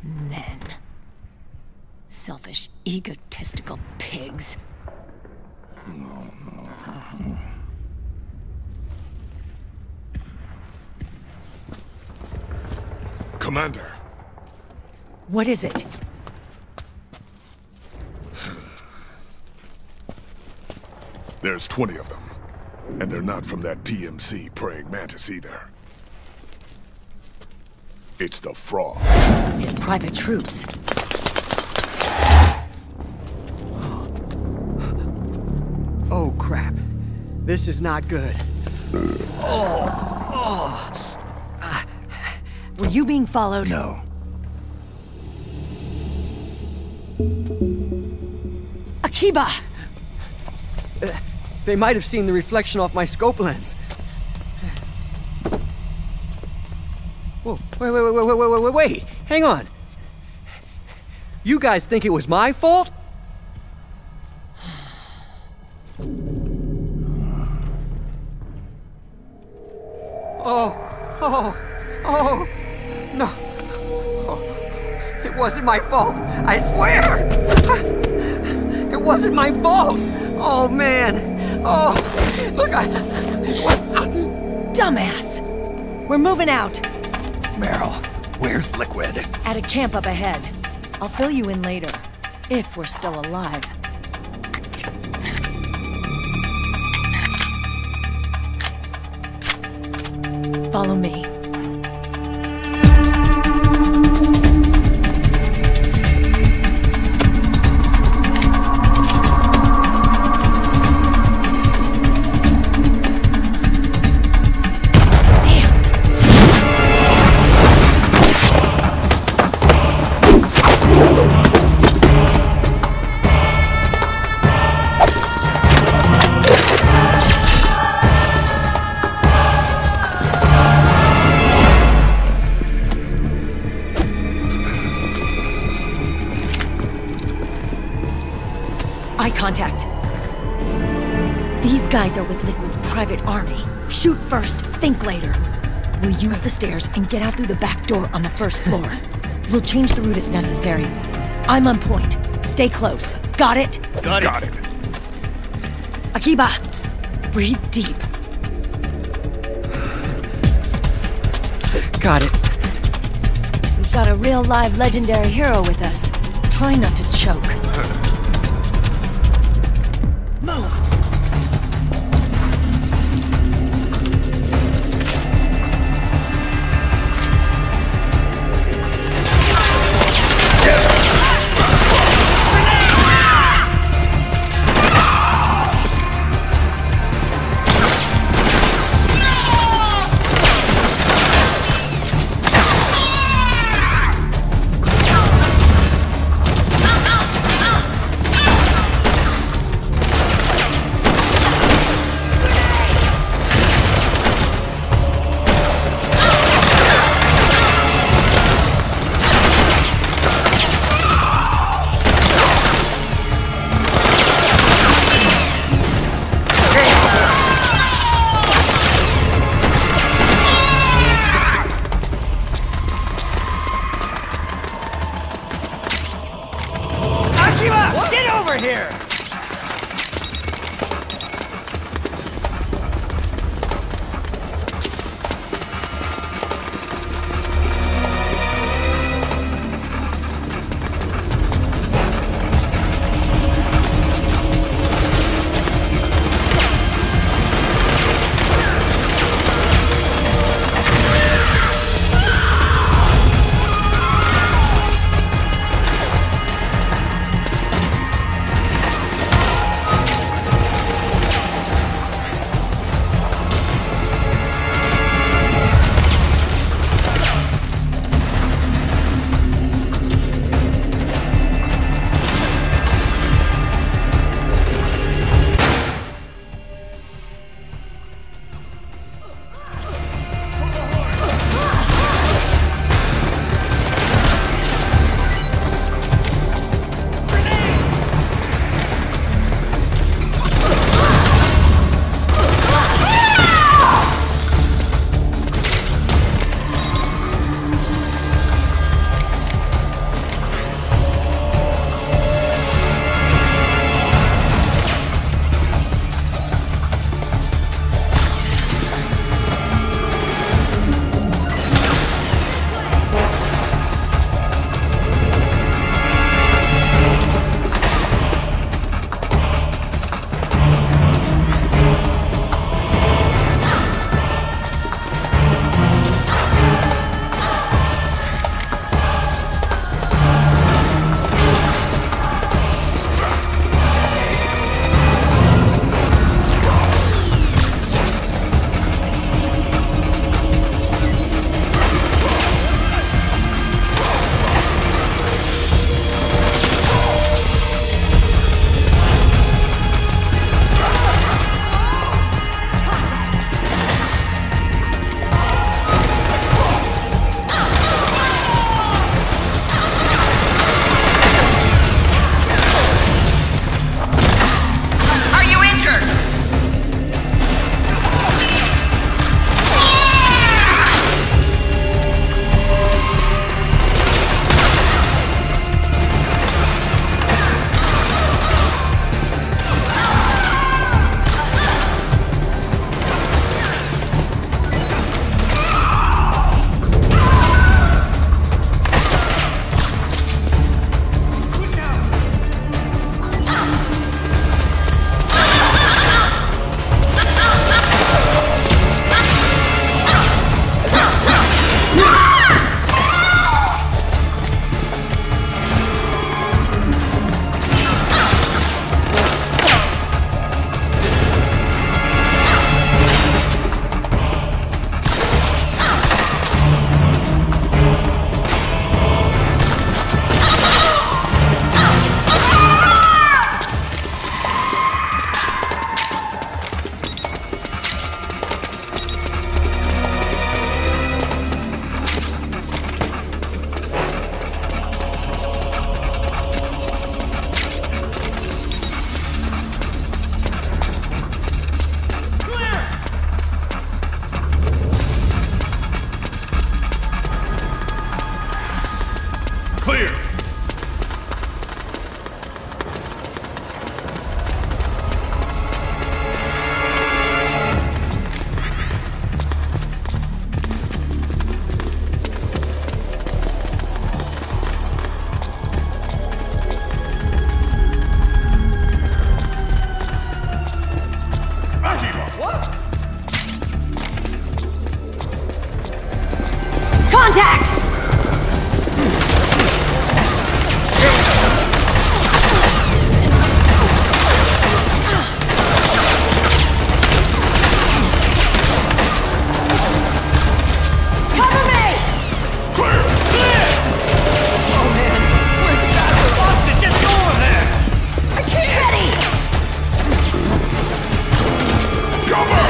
Speaker 11: Men. Selfish, egotistical pigs.
Speaker 12: Commander.
Speaker 11: What is it?
Speaker 12: There's 20 of them. And they're not from that PMC praying mantis either. It's the Frog.
Speaker 11: His private troops.
Speaker 10: Oh, crap. This is not good.
Speaker 11: Were you being followed?
Speaker 1: No.
Speaker 11: Akiba!
Speaker 10: They might have seen the reflection off my scope lens. Whoa, wait, hang on. You guys think it was my fault? Oh, no. Oh, it wasn't my fault, I swear! It wasn't my fault! Oh, man. Oh, look,
Speaker 11: Dumbass! We're moving out.
Speaker 1: Meryl, where's Liquid?
Speaker 11: At a camp up ahead. I'll fill you in later, if we're still alive. Follow me. Eye contact. These guys are with Liquid's private army. Shoot first, think later. We'll use the stairs and get out through the back door on the first floor. We'll change the route as necessary. I'm on point. Stay close. Got it?
Speaker 12: Got it.
Speaker 11: Akiba, breathe deep.
Speaker 10: Got it.
Speaker 11: We've got a real live legendary hero with us. Try not to choke. Move!
Speaker 12: here!
Speaker 11: Contact! Cover me!
Speaker 12: Clear!
Speaker 4: Oh man, where's the guy who lost it? Just go over there!
Speaker 11: I can't ready!
Speaker 12: Cover!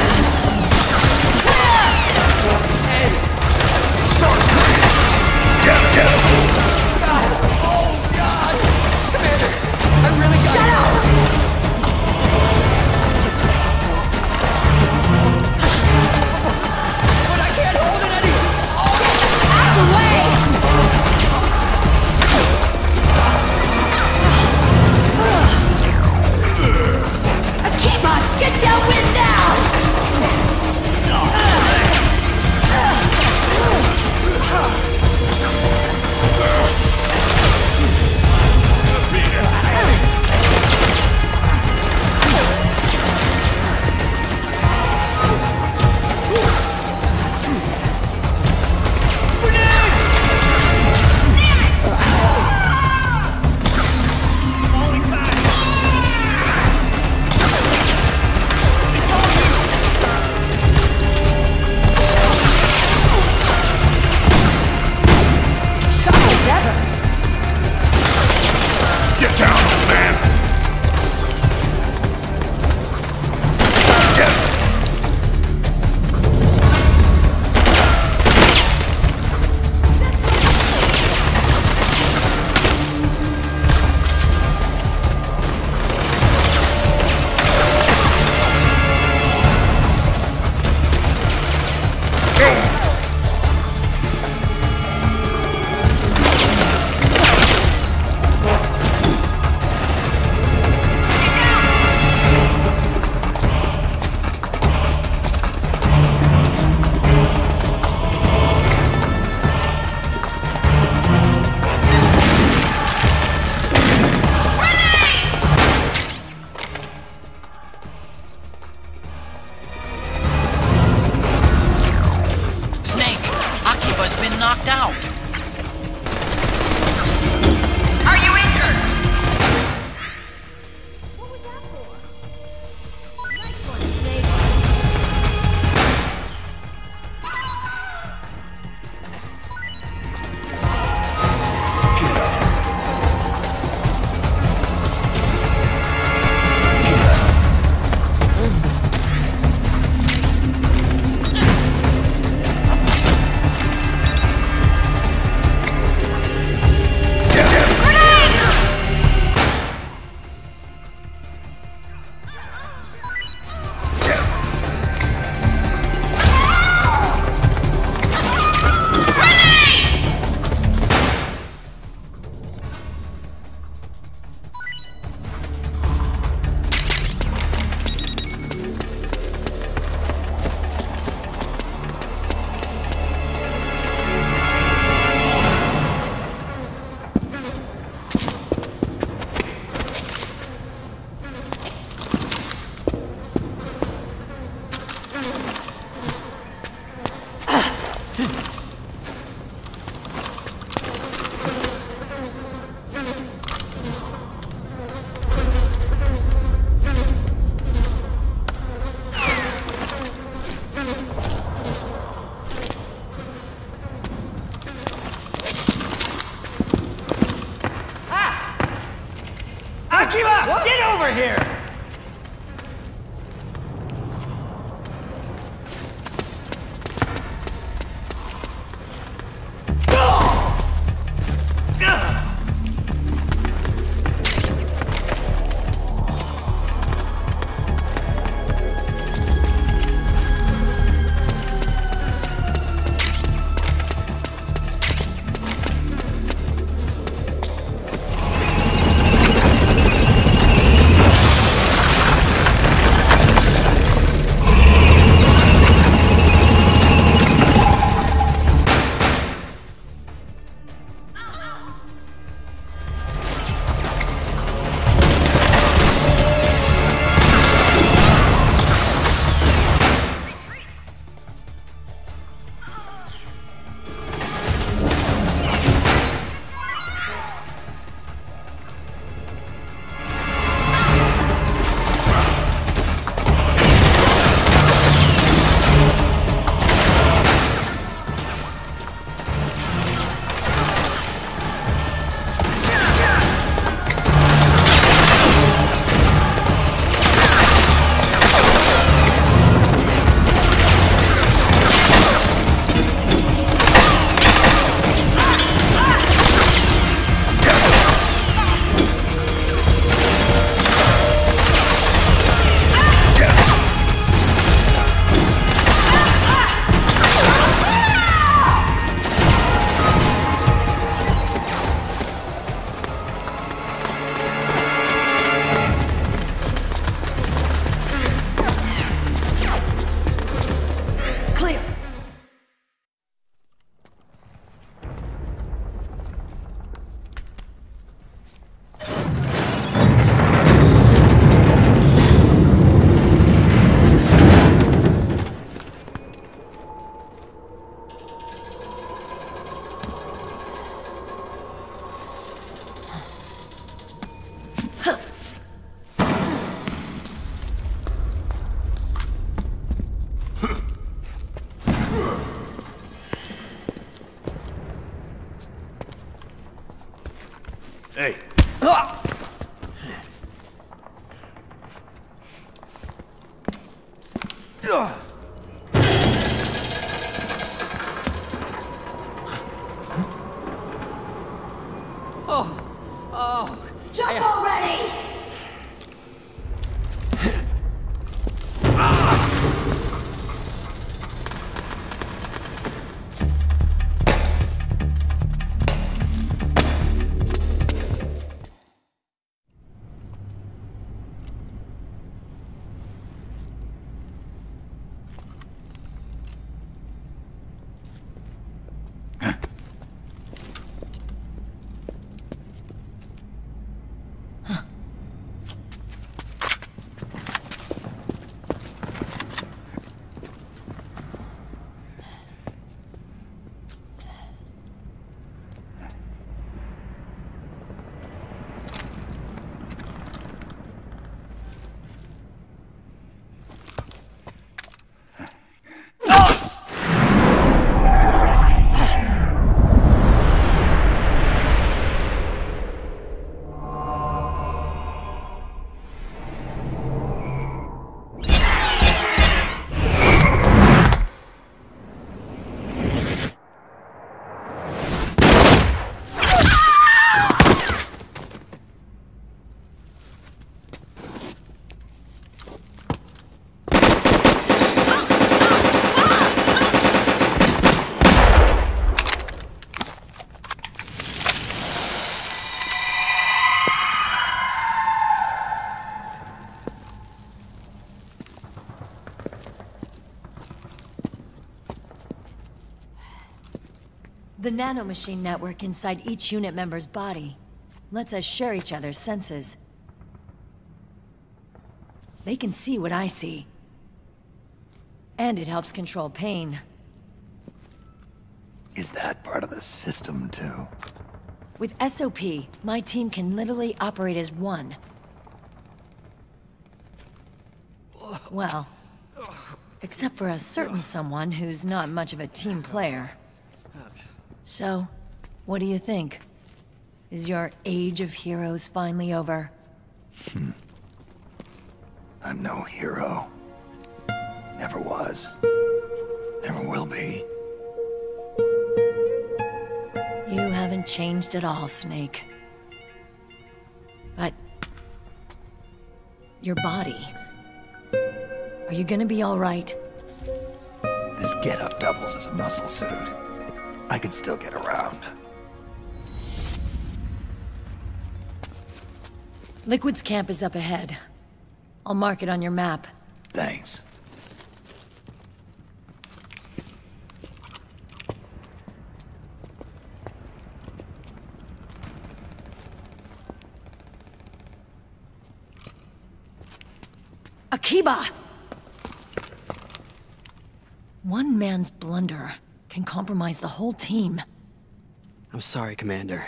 Speaker 12: Start breathing! Get him!
Speaker 4: God! Oh God! Commander, I really got
Speaker 11: Shut up!
Speaker 4: But I can't hold it anymore!
Speaker 11: Out of the way! Akima, get downwind now! Sharp as ever!
Speaker 12: Get down, old man! Get him!
Speaker 13: Snake, Akiba's been knocked out.
Speaker 5: Are you injured?
Speaker 11: What was that for? Nice one, Snake.
Speaker 4: Akiba, get over here!
Speaker 9: Hey.
Speaker 11: Jump already! The nanomachine network inside each unit member's body lets us share each other's senses. They can see what I see. And it helps control pain.
Speaker 1: Is that part of the system, too?
Speaker 11: With SOP, my team can literally operate as one. Well, except for a certain someone who's not much of a team player. So, what do you think? Is your age of heroes finally over?
Speaker 1: I'm no hero. Never was. Never will be.
Speaker 11: You haven't changed at all, Snake. But... your body... are you gonna be alright?
Speaker 1: This get-up doubles as a muscle suit. I can still get around.
Speaker 11: Liquid's camp is up ahead. I'll mark it on your map.
Speaker 1: Thanks.
Speaker 11: Akiba! One man's blunder can compromise the whole team.
Speaker 10: I'm sorry, Commander.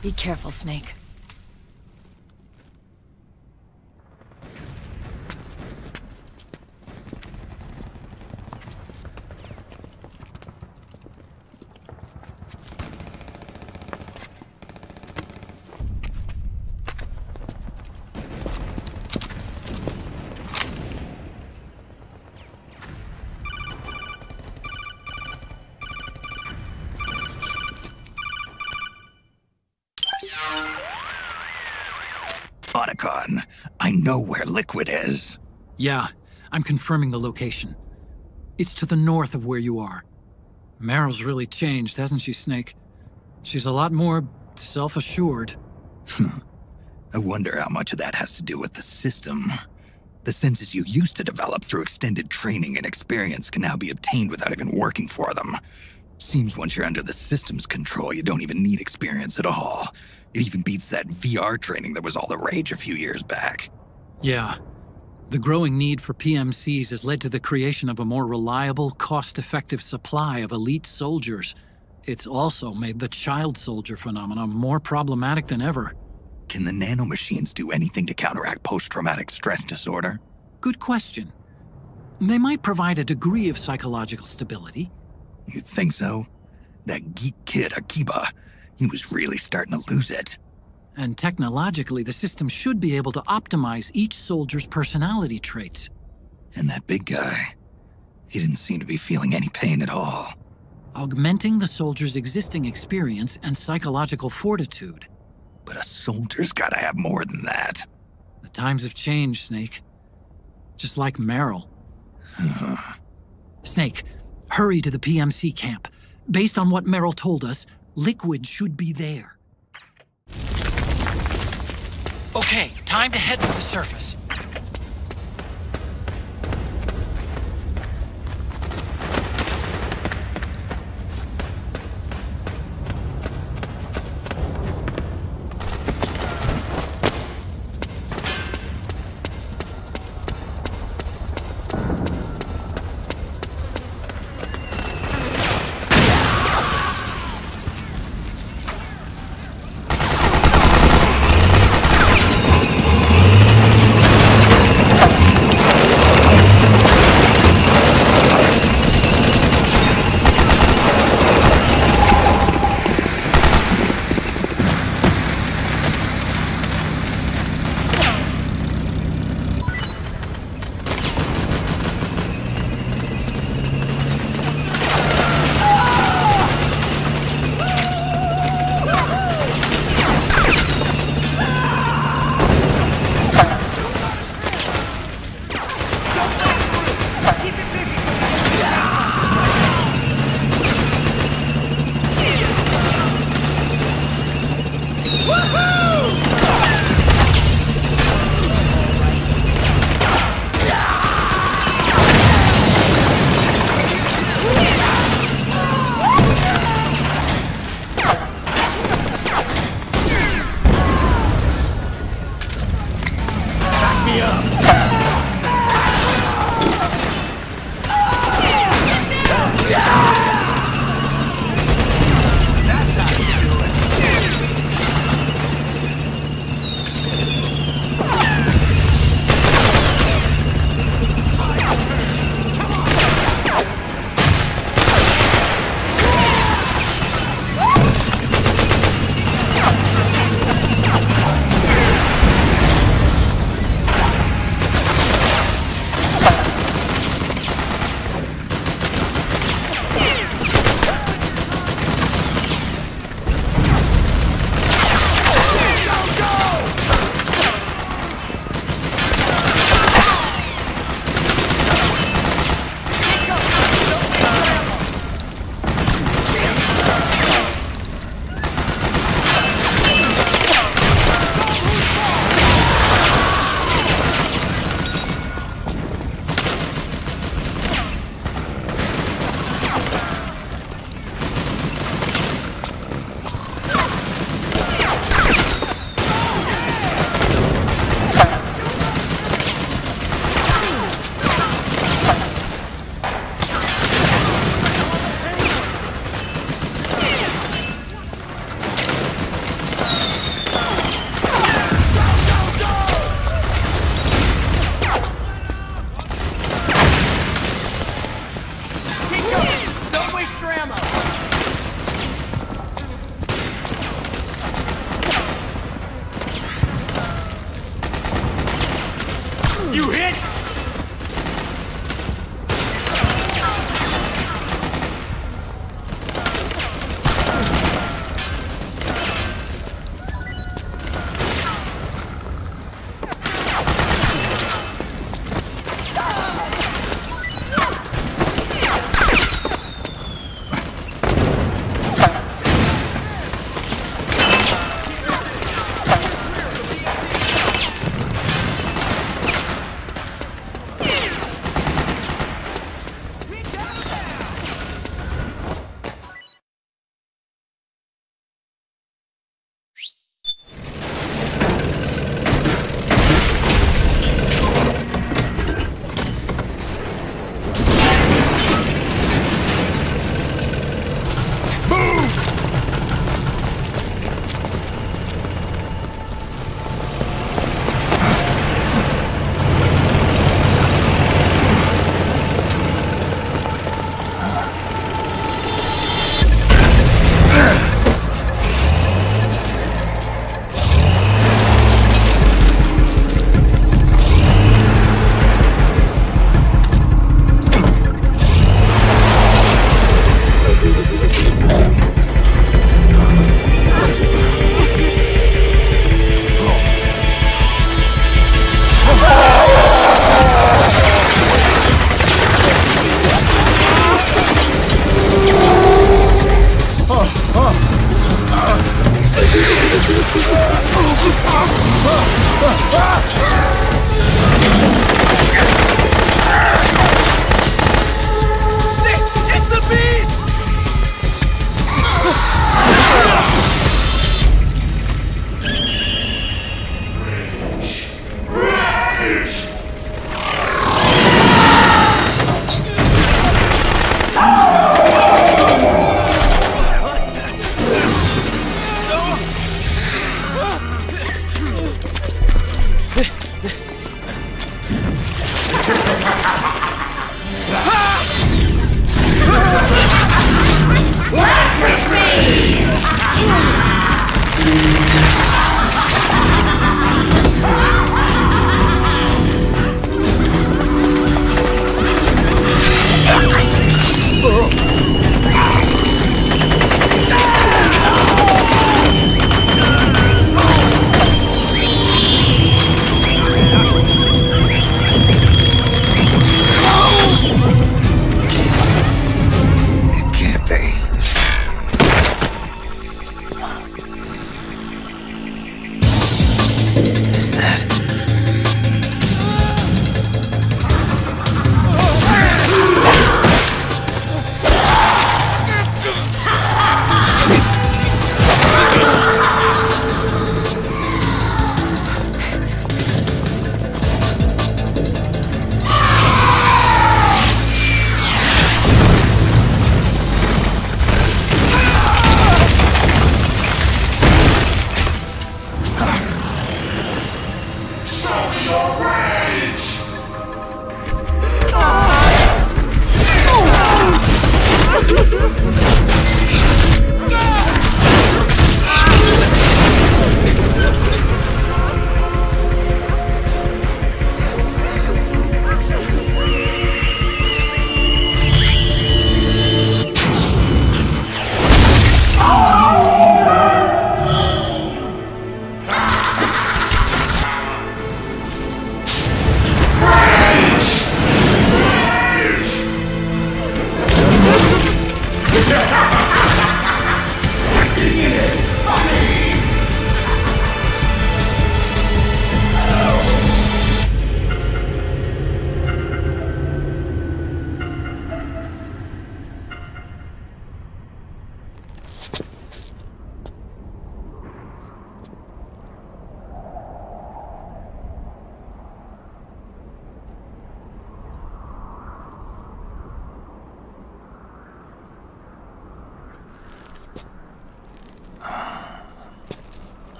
Speaker 11: Be careful, Snake.
Speaker 1: I know where Liquid is.
Speaker 2: Yeah, I'm confirming the location. It's to the north of where you are. Meryl's really changed, hasn't she, Snake? She's a lot more self-assured.
Speaker 1: I wonder how much of that has to do with the system. The senses you used to develop through extended training and experience can now be obtained without even working for them. Seems once you're under the system's control, you don't even need experience at all. It even beats that VR training that was all the rage a few years back.
Speaker 2: Yeah. The growing need for PMCs has led to the creation of a more reliable, cost-effective supply of elite soldiers. It's also made the child soldier phenomenon more problematic than ever.
Speaker 1: Can the nanomachines do anything to counteract post-traumatic stress disorder?
Speaker 2: Good question. They might provide a degree of psychological stability.
Speaker 1: You think so? That geek kid, Akiba, he was really starting to lose it.
Speaker 2: And technologically, the system should be able to optimize each soldier's personality traits.
Speaker 1: And that big guy, he didn't seem to be feeling any pain at all.
Speaker 2: Augmenting the soldier's existing experience and psychological fortitude.
Speaker 1: But a soldier's gotta have more than that.
Speaker 2: The times have changed, Snake. Just like Meryl. Snake, hurry to the PMC camp. Based on what Meryl told us, Liquid should be there.
Speaker 6: Okay, time to head for the surface.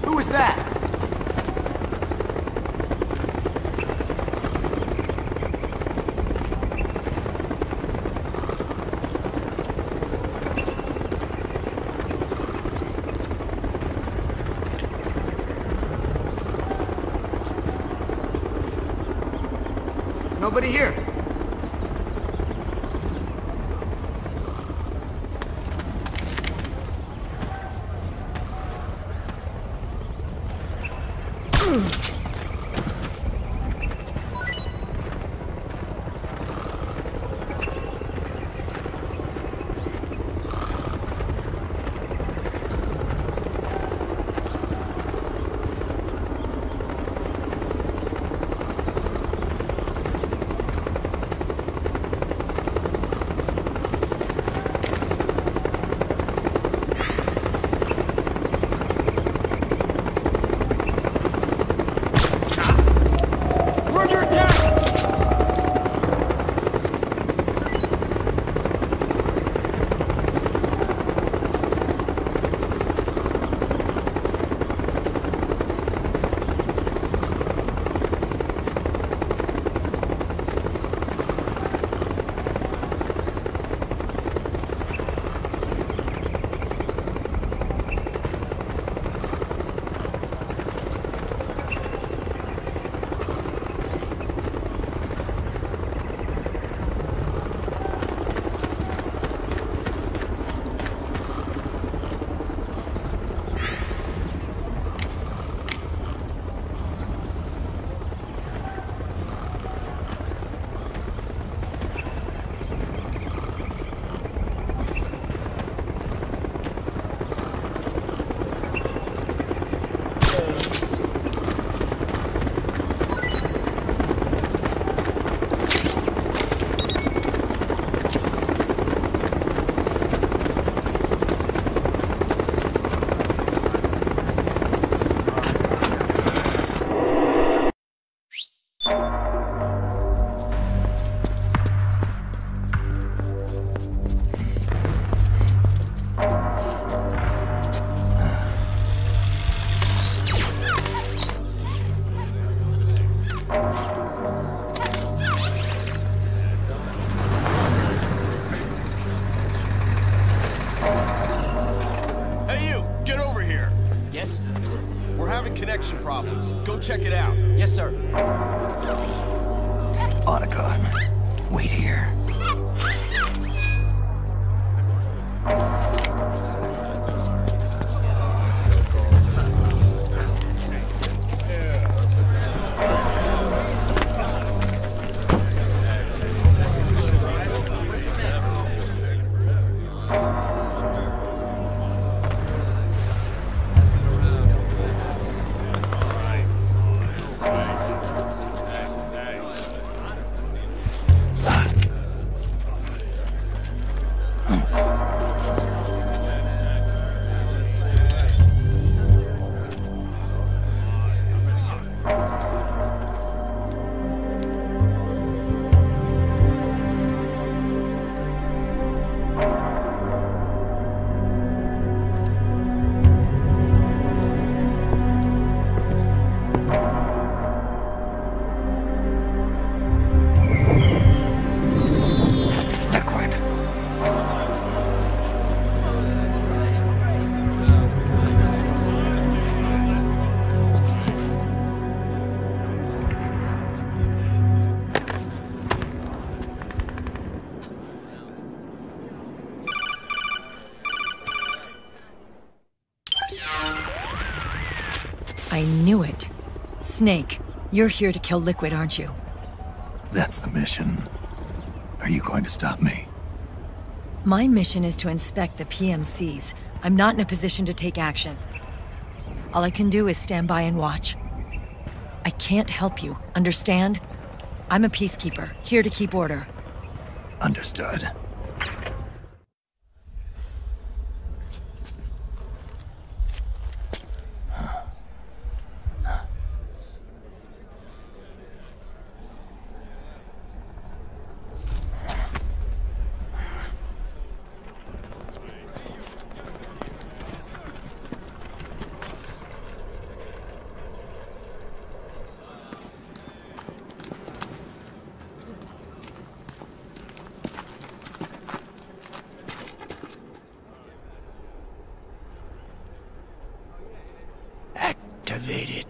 Speaker 10: Who was that? Nobody here.
Speaker 14: Connection problems. Go check it out.
Speaker 10: Yes, sir.
Speaker 1: Otacon, wait here.
Speaker 11: I knew it. Snake, you're here to kill Liquid, aren't you?
Speaker 1: That's the mission. Are you going to stop me?
Speaker 11: My mission is to inspect the PMCs. I'm not in a position to take action. All I can do is stand by and watch. I can't help you, understand? I'm a peacekeeper, here to keep order.
Speaker 1: Understood.
Speaker 8: Activate it.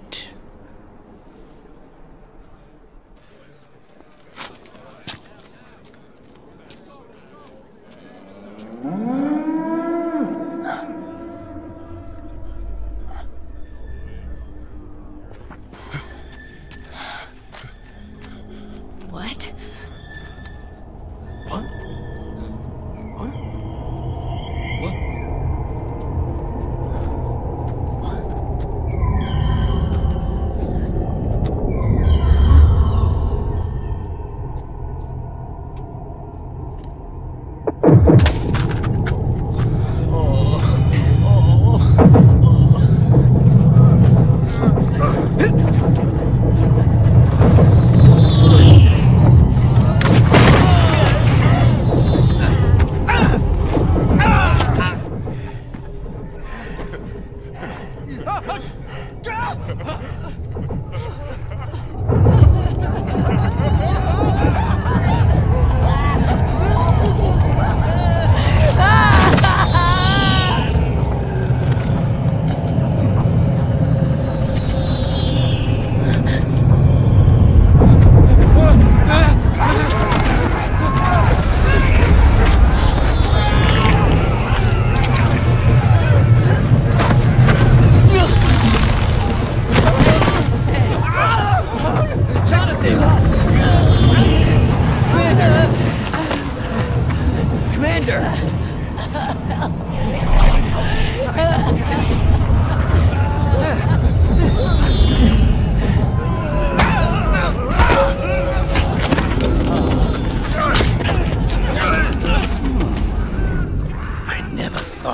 Speaker 11: What?
Speaker 8: What? What? What?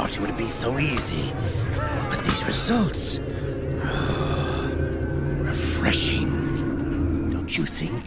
Speaker 8: It would be so easy, but these results, refreshing, don't you think?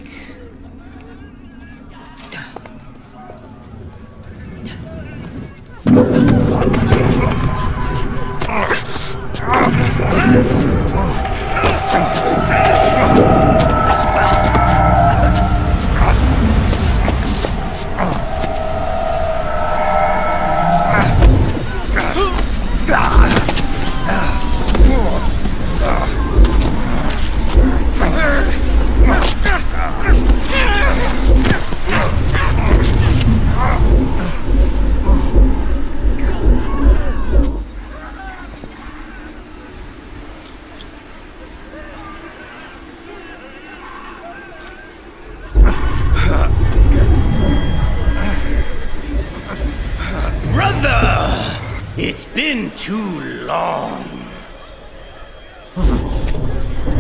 Speaker 8: It's been too long.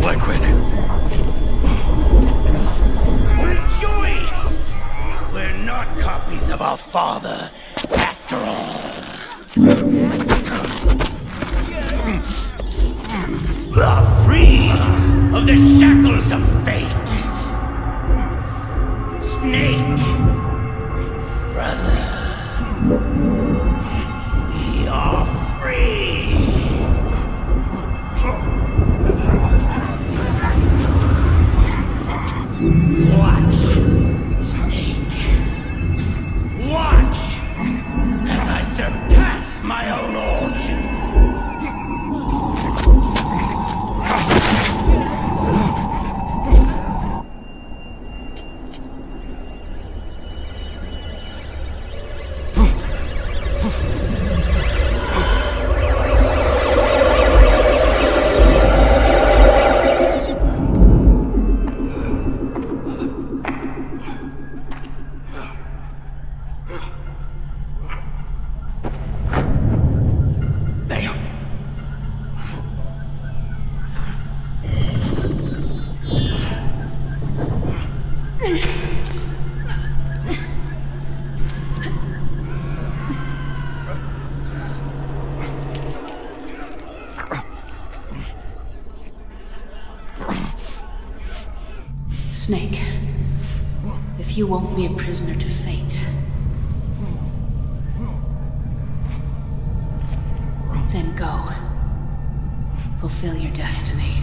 Speaker 9: Liquid.
Speaker 8: Rejoice! We're not copies of our father, after all. We are free of the shackles of fate. Snake, brother. We are free! Watch, Snake. Watch as I surpass my own origin.
Speaker 15: Snake, if you won't be a prisoner to fate, then go. Fulfill your destiny.